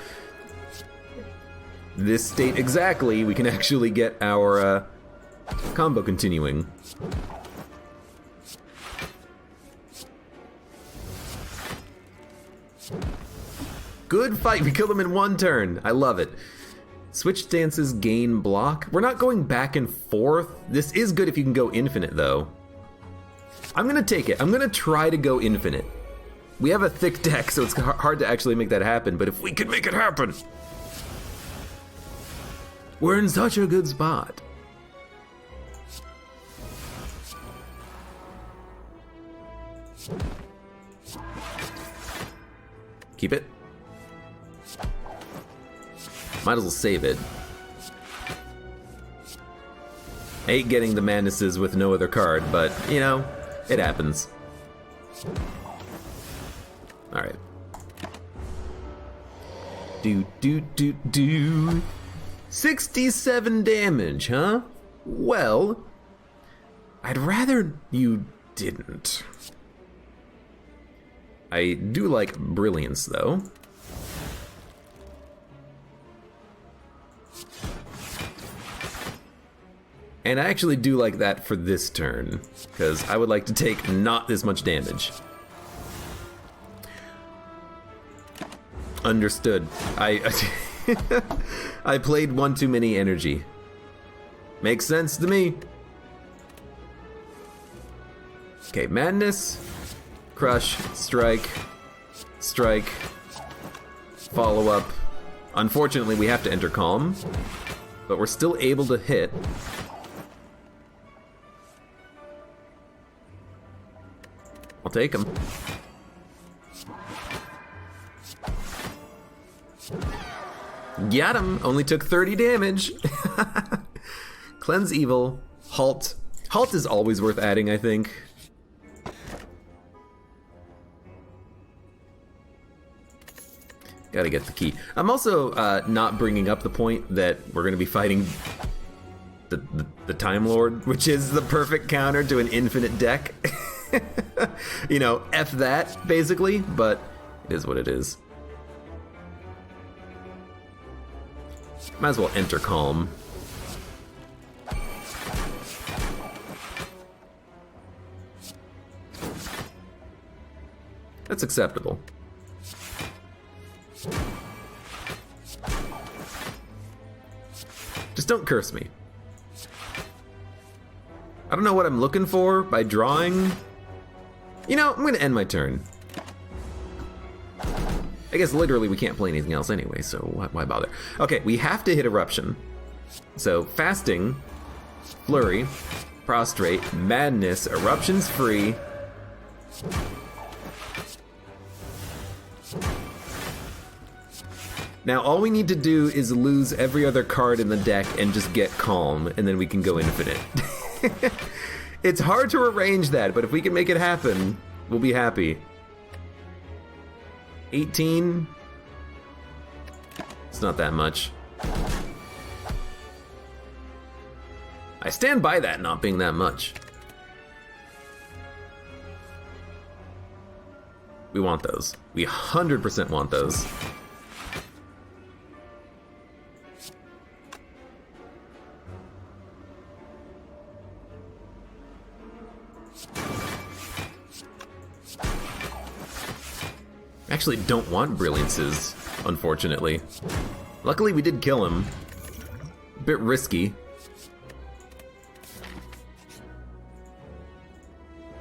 this state exactly, we can actually get our combo continuing. Good fight. We killed him in 1 turn. I love it. Switch stances, gain block. We're not going back and forth. This is good if you can go infinite, though. I'm gonna take it. I'm gonna try to go infinite. We have a thick deck, so it's hard to actually make that happen, but if we could make it happen, we're in such a good spot. Keep it. Might as well save it. I hate getting the madnesses with no other card, but, you know, it happens. Alright. Do. 67 damage, huh? Well, I'd rather you didn't. I do like Brilliance, though. And I actually do like that for this turn, because I would like to take not this much damage. Understood. I played one too many energy. Makes sense to me. Okay, Madness, Crush, Strike, Strike, Follow Up. Unfortunately, we have to enter Calm, but we're still able to hit. I'll take him. Got him! Only took 30 damage. Cleanse Evil. Halt. Halt is always worth adding, I think. Gotta get the key. I'm also not bringing up the point that we're gonna be fighting the Time Lord, which is the perfect counter to an infinite deck. You know, F that, basically, but it is what it is. Might as well enter Calm. That's acceptable. Just don't curse me. I don't know what I'm looking for by drawing. You know, I'm gonna end my turn. I guess literally we can't play anything else anyway, so why bother? Okay, we have to hit Eruption. So, Fasting, Flurry, Prostrate, Madness, Eruption's free. Now all we need to do is lose every other card in the deck and just get Calm, and then we can go infinite. It's hard to arrange that, but if we can make it happen, we'll be happy. 18? It's not that much. I stand by that not being that much. We want those. We 100% want those. Actually don't want Brilliances, unfortunately. Luckily we did kill him. A bit risky.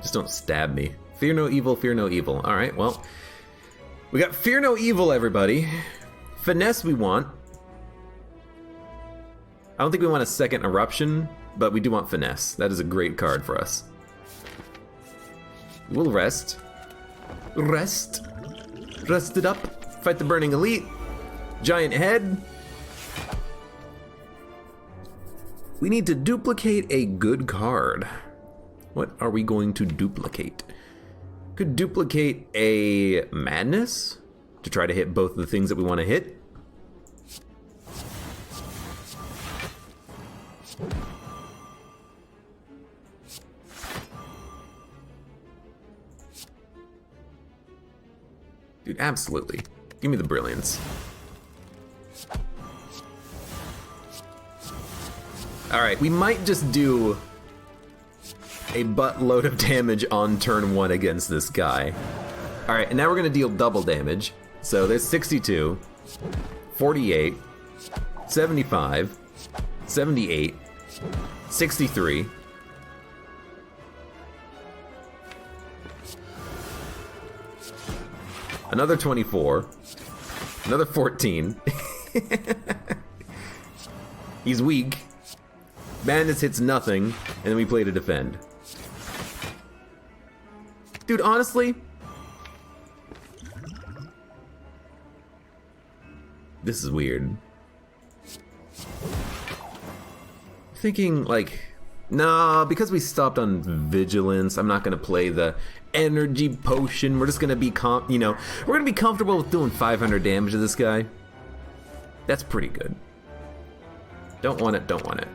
Just don't stab me. Fear no evil, fear no evil. Alright, well. We got fear no evil, everybody. Finesse we want. I don't think we want a second Eruption, but we do want Finesse. That is a great card for us. We'll rest. Rest. Rest it up. Fight the Burning Elite. Giant Head. We need to duplicate a good card. What are we going to duplicate? Could duplicate a Madness to try to hit both of the things that we want to hit. Dude, absolutely. Give me the Brilliance. Alright, we might just do a buttload of damage on turn 1 against this guy. Alright, and now we're gonna deal double damage. So there's 62, 48, 75, 78, 63. Another 24. Another 14. He's weak. Madness hits nothing, and then we play to defend. Dude, honestly, this is weird. Thinking, like, nah, because we stopped on Vigilance, I'm not gonna play the Energy Potion. We're just gonna be we're gonna be comfortable with doing 500 damage to this guy. That's pretty good. Don't want it, don't want it.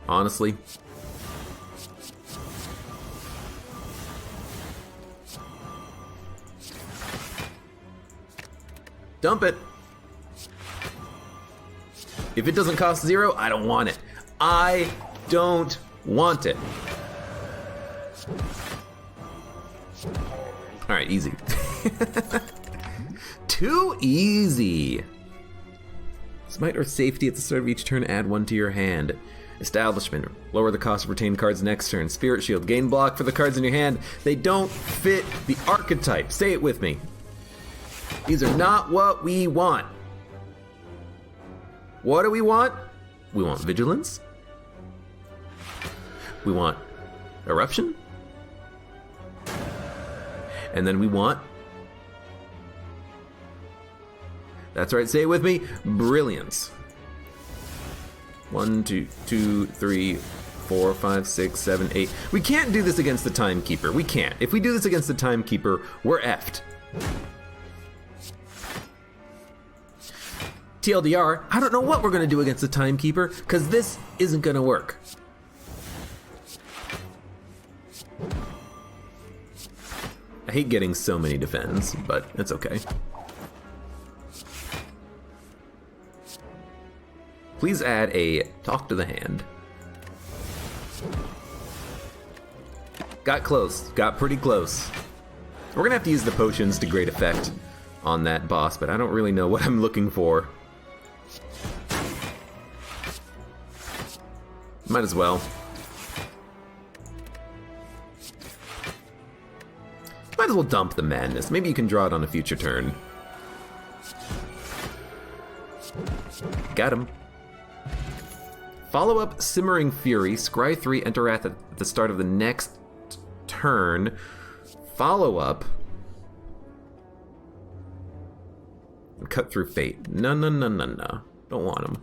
Honestly. Dump it. If it doesn't cost 0, I don't want it. I don't want it. Alright, easy. Too easy. Smite or safety at the start of each turn, add 1 to your hand. Establishment, lower the cost of retained cards next turn. Spirit Shield, gain block for the cards in your hand. They don't fit the archetype. Say it with me. These are not what we want. What do we want? We want Vigilance. We want Eruption. And then we want... That's right, say it with me. Brilliance. 1, 2, 3, 4, 5, 6, 7, 8. We can't do this against the Timekeeper. We can't. If we do this against the Timekeeper, we're effed. TLDR, I don't know what we're going to do against the Timekeeper, because this isn't going to work. I hate getting so many defends, but it's okay. Please add a Talk to the Hand. Got close, got pretty close. We're gonna have to use the potions to great effect on that boss, but I don't really know what I'm looking for. Might as well. Might as well dump the madness. Maybe you can draw it on a future turn. Got him. Follow up Simmering Fury. Scry 3, enter Wrath at the start of the next turn. Follow up. Cut through Fate. No, no, no, no, no. Don't want him.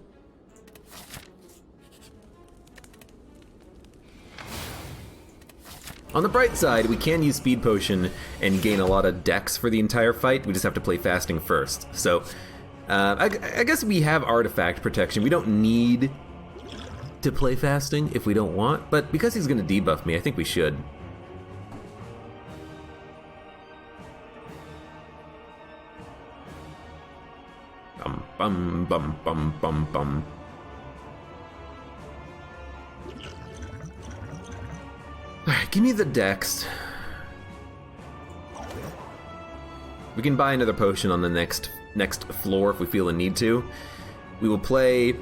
On the bright side, we can use Speed Potion and gain a lot of dex for the entire fight. We just have to play Fasting first. So, I guess we have Artifact Protection. We don't need to play Fasting if we don't want, but because he's going to debuff me, I think we should. Bum, bum, bum, bum, bum, bum. Alright, give me the dex. We can buy another potion on the next floor if we feel the need to. We will play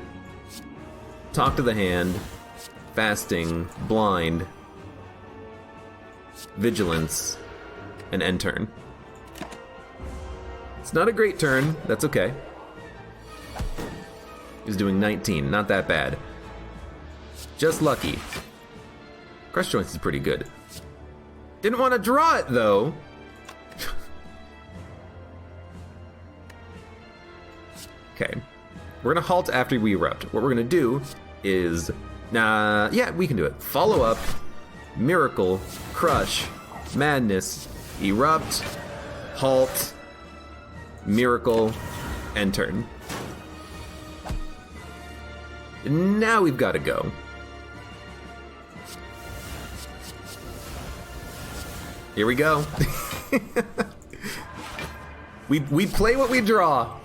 Talk to the Hand, Fasting, Blind, Vigilance, and end turn. It's not a great turn, that's okay. He's doing 19, not that bad. Just lucky. Crush Joints is pretty good. Didn't want to draw it, though. Okay. We're going to halt after we erupt. What we're going to do is... yeah, we can do it. Follow up, Miracle, Crush, Madness, Erupt, Halt, Miracle, end turn. Now we've got to go. Here we go. we play what we draw.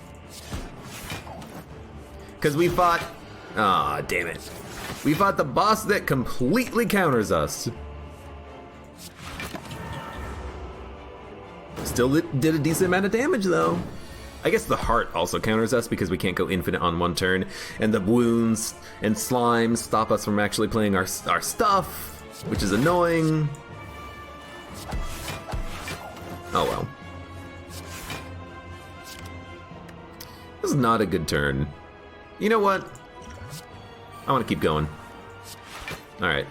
Because we fought... Aw, damn it. We fought the boss that completely counters us. Still did a decent amount of damage, though. I guess the heart also counters us because we can't go infinite on one turn. And the wounds and slimes stop us from actually playing our stuff, which is annoying. Oh well. This is not a good turn. You know what? I want to keep going. Alright.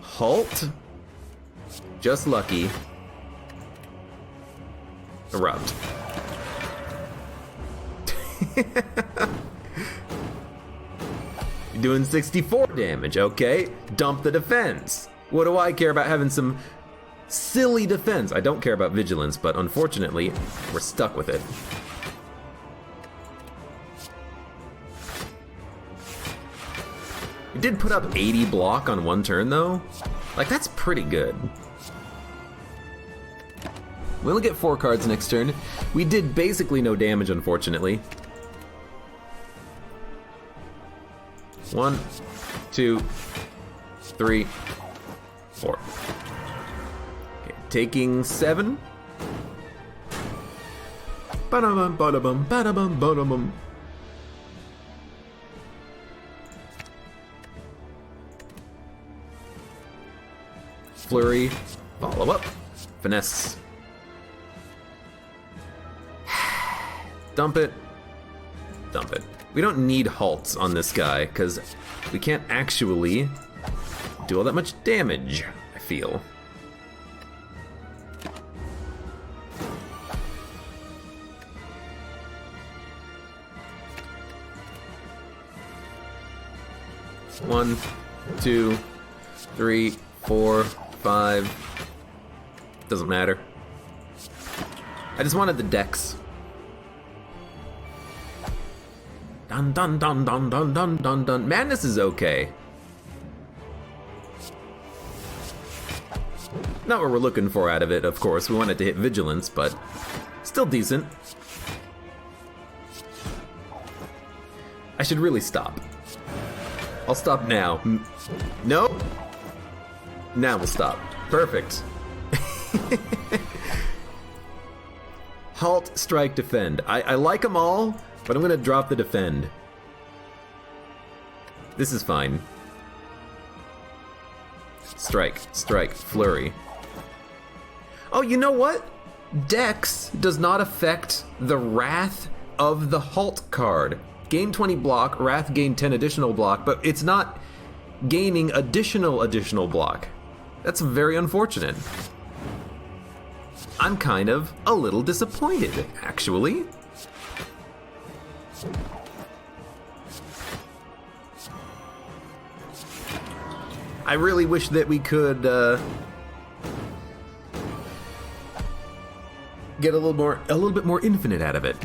Halt. Just lucky. Erupt. You're doing 64 damage, okay. Dump the defense. What do I care about having some silly defense? I don't care about vigilance, but unfortunately, we're stuck with it. We did put up 80 block on one turn, though. Like, that's pretty good. We only get 4 cards next turn. We did basically no damage, unfortunately. 1, 2, 3, 4. Okay, taking 7. Ba-da-bum, ba-da-bum, ba-da-bum, ba-da-bum. Flurry, follow up, finesse. Dump it, dump it. We don't need halts on this guy, because we can't actually do all that much damage, I feel. One, 2, 3, 4, 5. Doesn't matter. I just wanted the dex. Dun dun dun dun dun dun dun dun. Madness is okay. Not what we're looking for out of it, of course. We want it to hit vigilance, but still decent. I should really stop. I'll stop now. No? Now we'll stop. Perfect. Halt, strike, defend. I like them all, but I'm gonna drop the defend. This is fine. Strike, strike, flurry. Oh, you know what? Dex does not affect the Wrath of the Halt card. Gain 20 block, Wrath gain 10 additional block, but it's not gaining additional block. That's very unfortunate. I'm kind of a little disappointed, actually. I really wish that we could get a little bit more infinite out of it.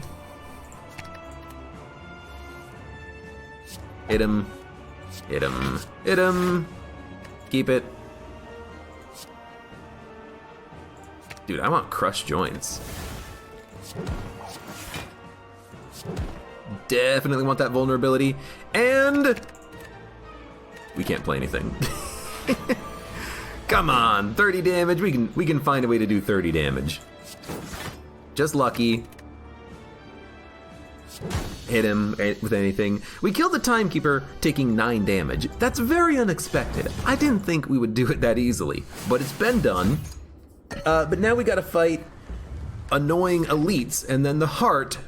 Hit him. Hit him. Hit him. Keep it. Dude, I want crushed joints. Definitely want that vulnerability. And we can't play anything. Come on, 30 damage. We can find a way to do 30 damage. Just lucky. Hit him with anything. We killed the Timekeeper, taking 9 damage. That's very unexpected. I didn't think we would do it that easily, but it's been done. But now we gotta fight annoying elites and then the heart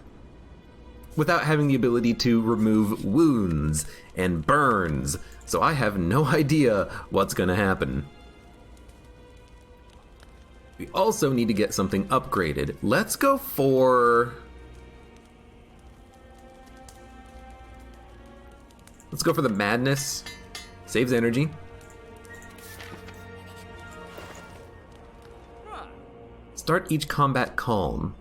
without having the ability to remove wounds and burns. So I have no idea what's gonna happen. We also need to get something upgraded. Let's go for... Let's go for the Madness. Saves energy. Start each combat calm.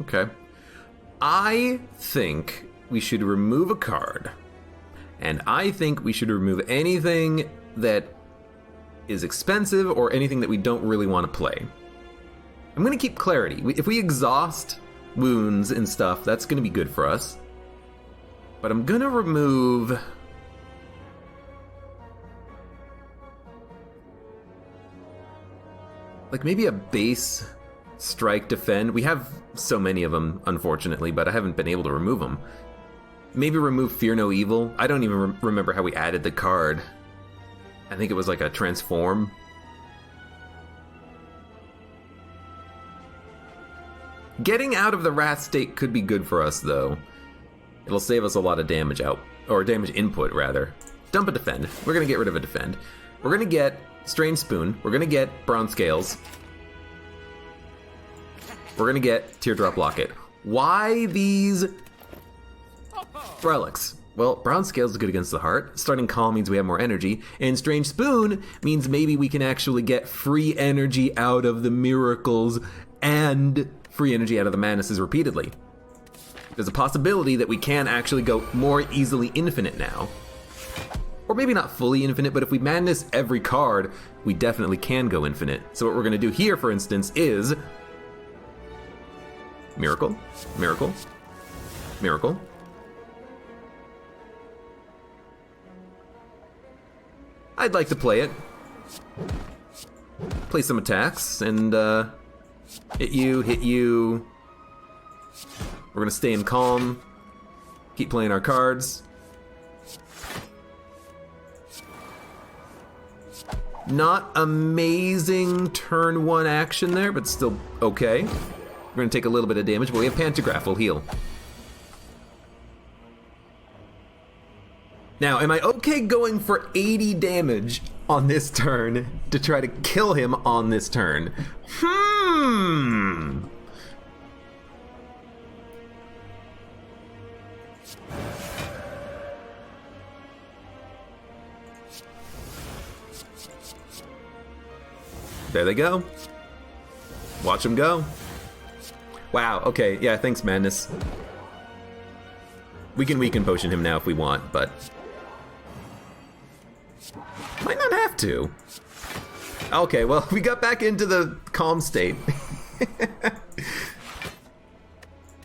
Okay. I think we should remove a card. And I think we should remove anything that is expensive or anything that we don't really want to play. I'm going to keep clarity. If we exhaust wounds and stuff, that's going to be good for us. But I'm going to remove... like maybe a base strike defend. We have so many of them, unfortunately, but I haven't been able to remove them. Maybe remove Fear No Evil. I don't even remember how we added the card. I think it was like a transform. Getting out of the Wrath state could be good for us, though. It'll save us a lot of damage out, or damage input, rather. Dump a defend. We're gonna get rid of a defend. We're gonna get Strange Spoon. We're gonna get Bronze Scales. we're gonna get Teardrop Locket. Why these relics? Well, Brown Scales is good against the heart. Starting Calm means we have more energy. And Strange Spoon means maybe we can actually get free energy out of the miracles and free energy out of the madnesses repeatedly. There's a possibility that we can actually go more easily infinite now. Or maybe not fully infinite, but if we madness every card, we definitely can go infinite. So what we're gonna do here, for instance, is Miracle, Miracle, Miracle. I'd like to play it. Play some attacks and hit you. We're gonna stay in calm. Keep playing our cards. Not amazing turn 1 action there, but still okay. We're gonna take a little bit of damage, but we have Pantograph, we'll heal. Now, am I okay going for 80 damage on this turn to try to kill him on this turn? There they go. Watch them go. Wow, okay, yeah, thanks, Madness. We can weaken potion him now if we want, but might not have to. Okay, well, we got back into the calm state.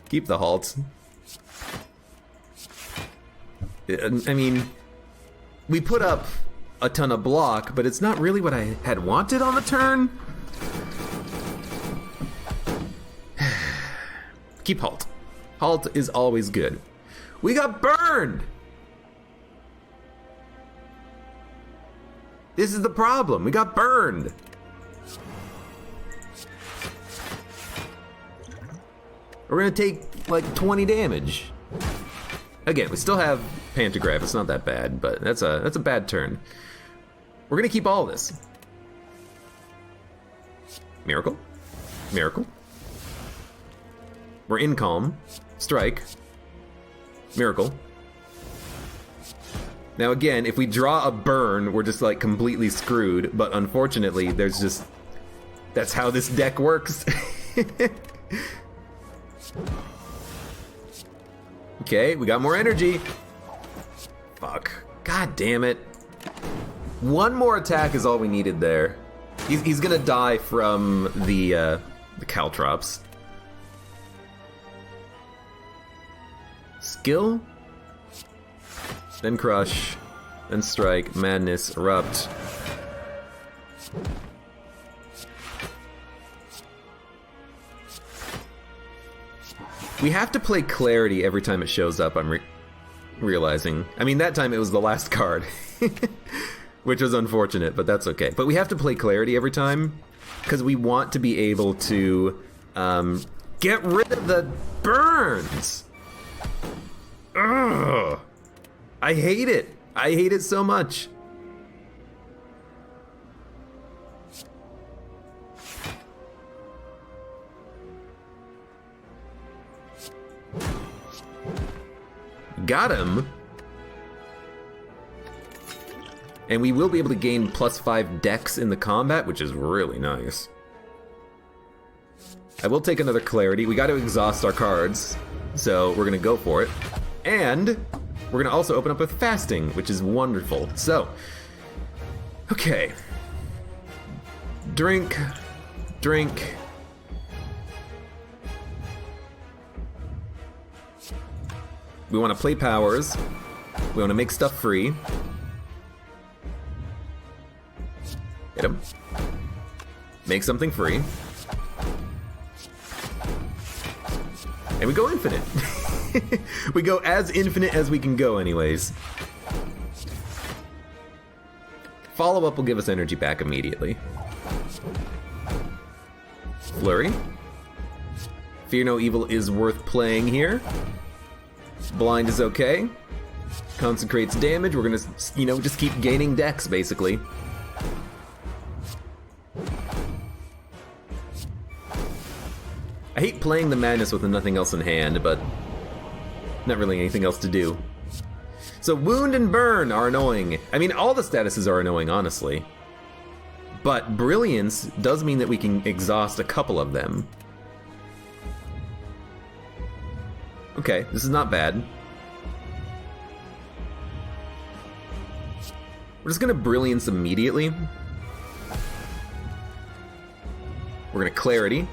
Keep the halt. I mean, we put up a ton of block, but it's not really what I had wanted on the turn. Keep halt. Halt is always good. We got burned! This is the problem. We got burned. We're gonna take like 20 damage. Again, we still have Pantograph. It's not that bad, but that's a bad turn. We're gonna keep all this. Miracle. Miracle. We're in calm. Strike. Miracle. Now again, if we draw a burn, we're just like completely screwed, but unfortunately, there's just... that's how this deck works. Okay, we got more energy. Fuck. God damn it. One more attack is all we needed there. He's gonna die from the Caltrops. Skill? Then Crush. Then Strike. Madness. Erupt. We have to play Clarity every time it shows up, I'm realizing. I mean, that time it was the last card. Which was unfortunate, but that's okay. But we have to play Clarity every time, because we want to be able to get rid of the burns! Ugh! I hate it! I hate it so much! Got him! And we will be able to gain +5 dex in the combat, which is really nice. I will take another Clarity. We got to exhaust our cards, so we're gonna go for it. And we're gonna also open up with Fasting, which is wonderful. So, okay. Drink, drink. We want to play powers. We want to make stuff free. Hit him. Make something free. And we go infinite. We go as infinite as we can go anyways. Follow-up will give us energy back immediately. Flurry. Fear no evil is worth playing here. Blind is okay. Consecrates damage. We're gonna, you know, just keep gaining dex, basically. I hate playing the Madness with nothing else in hand, but not really anything else to do. So Wound and Burn are annoying. I mean, all the statuses are annoying, honestly. But Brilliance does mean that we can exhaust a couple of them. Okay, this is not bad. We're just gonna Brilliance immediately. We're gonna Clarity.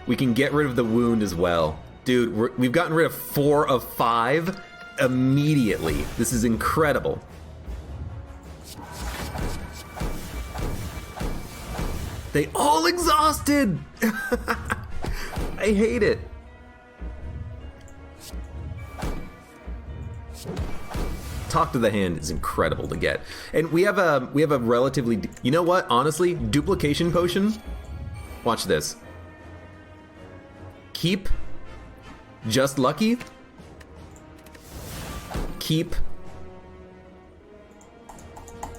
We can get rid of the Wound as well. Dude, we've gotten rid of 4 of 5 immediately. This is incredible. They all exhausted! I hate it. Talk to the Hand is incredible to get. And we have a relatively, you know what, honestly, Duplication Potion. Watch this. Keep Just Lucky. Keep.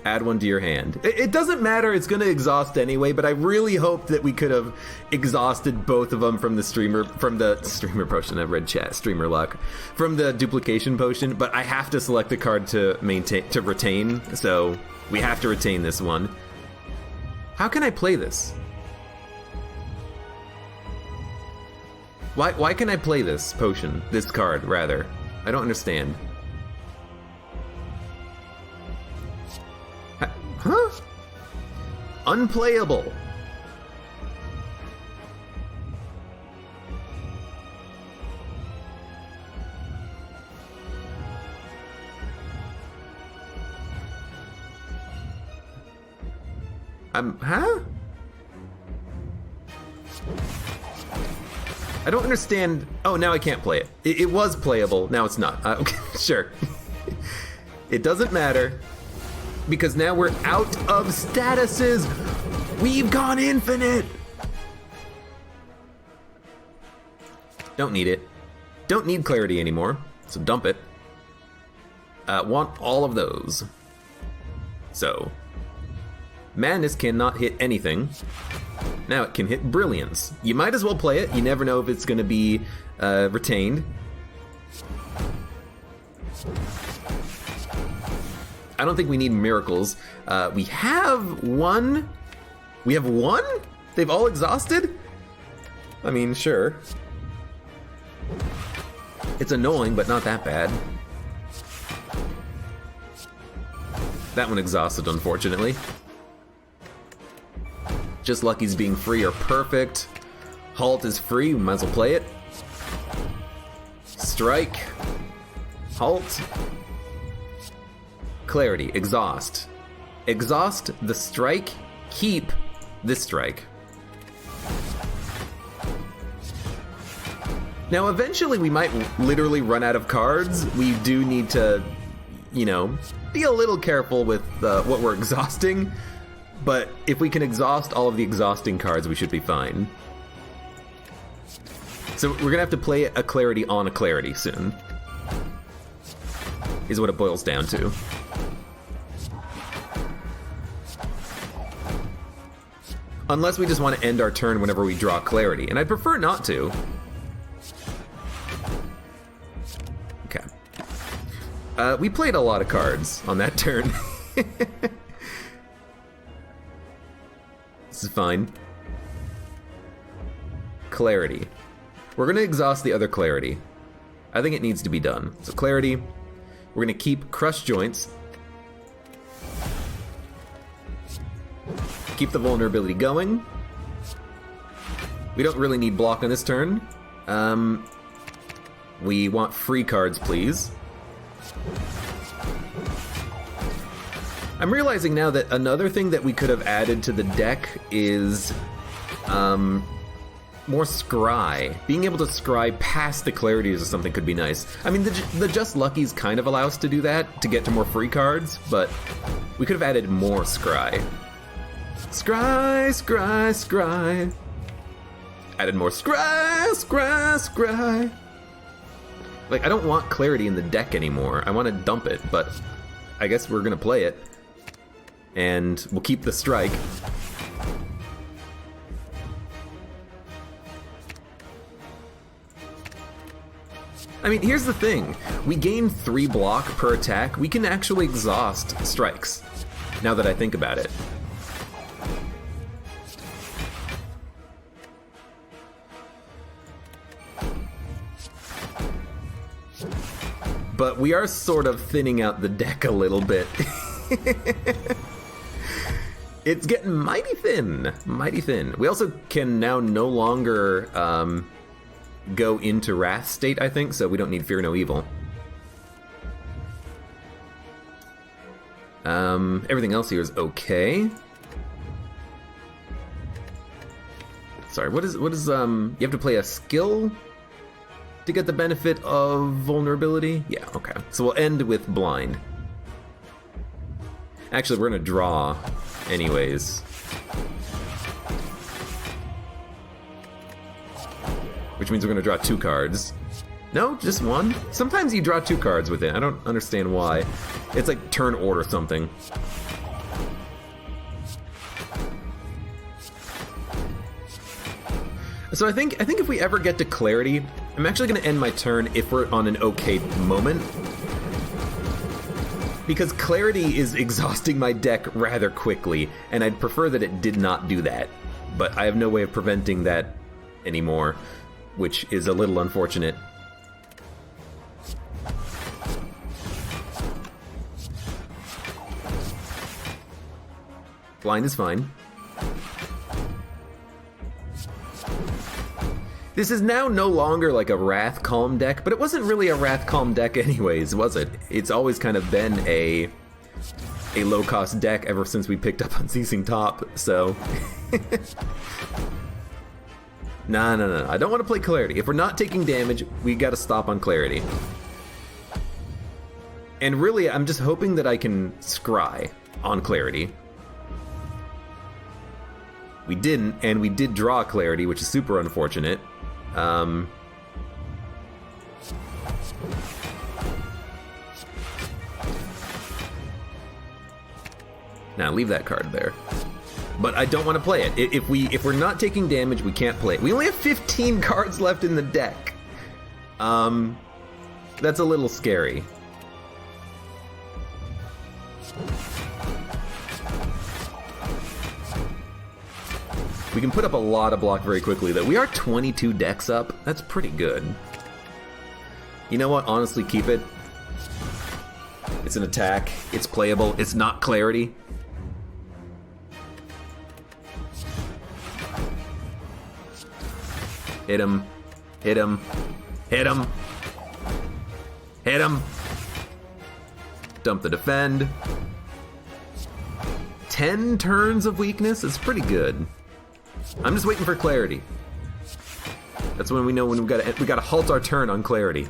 Add one to your hand. It doesn't matter, it's gonna exhaust anyway, but I really hoped that we could have exhausted both of them from the streamer potion. I've read chat, streamer luck. From the Duplication Potion, but I have to select a card to retain, so we have to retain this one. How can I play this? Why can I play this potion? This card, rather. I don't understand. Huh? Unplayable. Huh? I don't understand. Oh, now I can't play it. It was playable. Now it's not. Okay, sure. It doesn't matter. Because now we're out of statuses. We've gone infinite. Don't need it. Don't need Clarity anymore, so dump it. Want all of those. So, Madness cannot hit anything. Now it can hit Brilliance. You might as well play it. You never know if it's going to be retained. I don't think we need miracles. We have one. We have one? They've all exhausted? I mean, sure. It's annoying, but not that bad. That one exhausted, unfortunately. Just Lucky's being free are perfect. Halt is free, we might as well play it. Strike. Halt. Clarity, exhaust. Exhaust the strike, keep this strike. Now eventually we might literally run out of cards. We do need to, you know, be a little careful with what we're exhausting. But if we can exhaust all of the exhausting cards, we should be fine. So we're gonna have to play a Clarity on a Clarity soon. Is what it boils down to. Unless we just want to end our turn whenever we draw Clarity, and I'd prefer not to. Okay. We played a lot of cards on that turn. This is fine. Clarity. We're going to exhaust the other Clarity. I think it needs to be done. So Clarity. We're going to keep Crush Joints. Keep the vulnerability going. We don't really need block on this turn. We want free cards, please. I'm realizing now that another thing that we could have added to the deck is more scry. Being able to scry past the Clarities or something could be nice. I mean, the Just Luckies kind of allow us to do that, to get to more free cards, but we could have added more scry. Scry, scry, scry. Added more scry, scry, scry. Like, I don't want Clarity in the deck anymore. I want to dump it, but I guess we're gonna play it. And we'll keep the strike. I mean, here's the thing. We gain 3 block per attack. We can actually exhaust strikes, now that I think about it. But we are sort of thinning out the deck a little bit. It's getting mighty thin, mighty thin. We also can now no longer go into Wrath state, I think, so we don't need Fear No Evil. Everything else here is okay. Sorry, what is you have to play a skill to get the benefit of vulnerability? Yeah, okay. So we'll end with blind. Actually, we're gonna draw anyways. Which means we're gonna draw 2 cards. No, just 1? Sometimes you draw 2 cards with it. I don't understand why. It's like turn order something. So I think if we ever get to clarity, I'm actually gonna end my turn if we're on an okay moment. Because clarity is exhausting my deck rather quickly, and I'd prefer that it did not do that. But I have no way of preventing that anymore, which is a little unfortunate. Blind is fine. This is now no longer like a Wrath Calm deck, but it wasn't really a Wrath Calm deck anyways, was it? It's always kind of been a low-cost deck ever since we picked up Unceasing Top, so... No. I don't want to play Clarity. If we're not taking damage, we gotta stop on Clarity. And really, I'm just hoping that I can scry on Clarity. We didn't, and we did draw Clarity, which is super unfortunate. Now leave that card there. But I don't want to play it. If we're not taking damage, we can't play it. We only have 15 cards left in the deck. That's a little scary. We can put up a lot of block very quickly, though. We are 22 decks up. That's pretty good. You know what? Honestly, keep it. It's an attack. It's playable. It's not Clarity. Hit him. Hit him. Hit him. Hit him. Dump the defend. 10 turns of weakness is pretty good. I'm just waiting for Clarity. That's when we know when we gotta halt our turn on Clarity.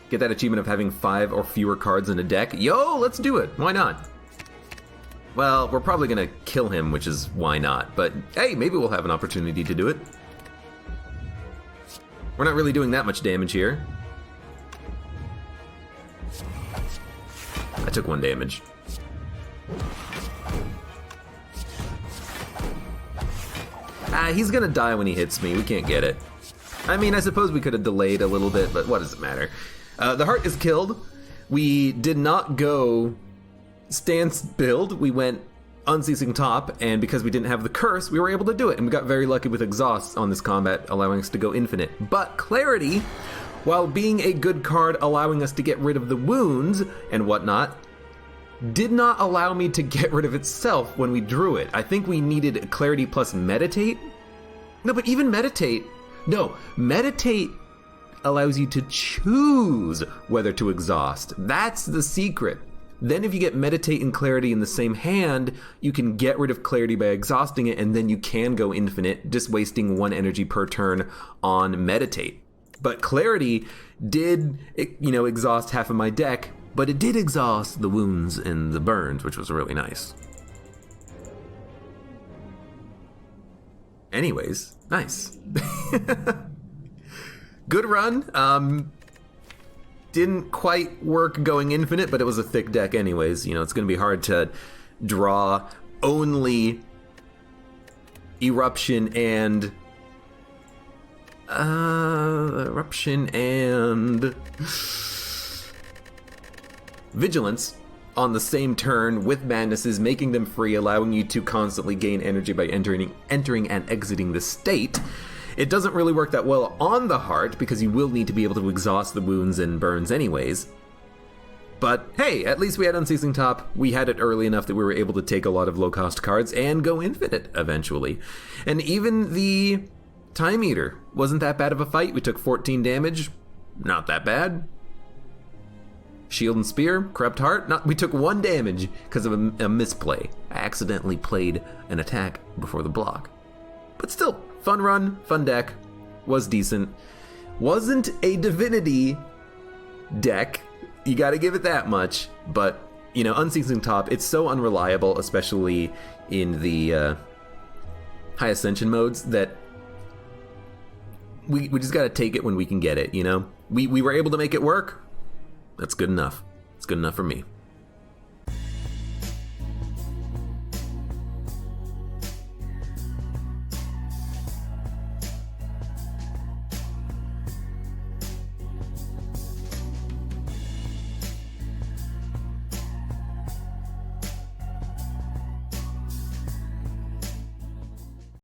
Get that achievement of having 5 or fewer cards in a deck. Yo, let's do it. Why not? Well, we're probably gonna kill him, which is why not. But hey, maybe we'll have an opportunity to do it. We're not really doing that much damage here. I took 1 damage. He's gonna die when he hits me. We can't get it. I mean, I suppose we could have delayed a little bit, but what does it matter? The heart is killed. We did not go stance build. We went Unceasing Top, and because we didn't have the curse, we were able to do it. And we got very lucky with exhaust on this combat, allowing us to go infinite. But Clarity, while being a good card allowing us to get rid of the wounds and whatnot, did not allow me to get rid of itself when we drew it. I think we needed Clarity plus Meditate. No, but even Meditate... No, Meditate allows you to choose whether to exhaust. That's the secret. Then if you get Meditate and Clarity in the same hand, you can get rid of Clarity by exhausting it, and then you can go infinite, just wasting 1 energy per turn on Meditate. But Clarity did, exhaust half of my deck, but it did exhaust the wounds and the burns, which was really nice. Anyways, nice. Good run. Didn't quite work going infinite, but it was a thick deck anyways. It's going to be hard to draw only Eruption and Vigilance on the same turn with Madnesses, making them free, allowing you to constantly gain energy by entering and exiting the state. It doesn't really work that well on the heart, because you will need to be able to exhaust the wounds and burns anyways. But hey, at least we had Unceasing Top. We had it early enough that we were able to take a lot of low-cost cards and go infinite eventually. And even the Time Eater wasn't that bad of a fight. We took 14 damage. Not that bad. Shield and Spear, Corrupt Heart, we took 1 damage because of a misplay. I accidentally played an attack before the block. But still, fun run, fun deck, was decent. Wasn't a Divinity deck, you gotta give it that much, but, you know, Unceasing Top, it's so unreliable, especially in the high Ascension modes, that we just gotta take it when we can get it, you know? We were able to make it work. That's good enough. It's good enough for me.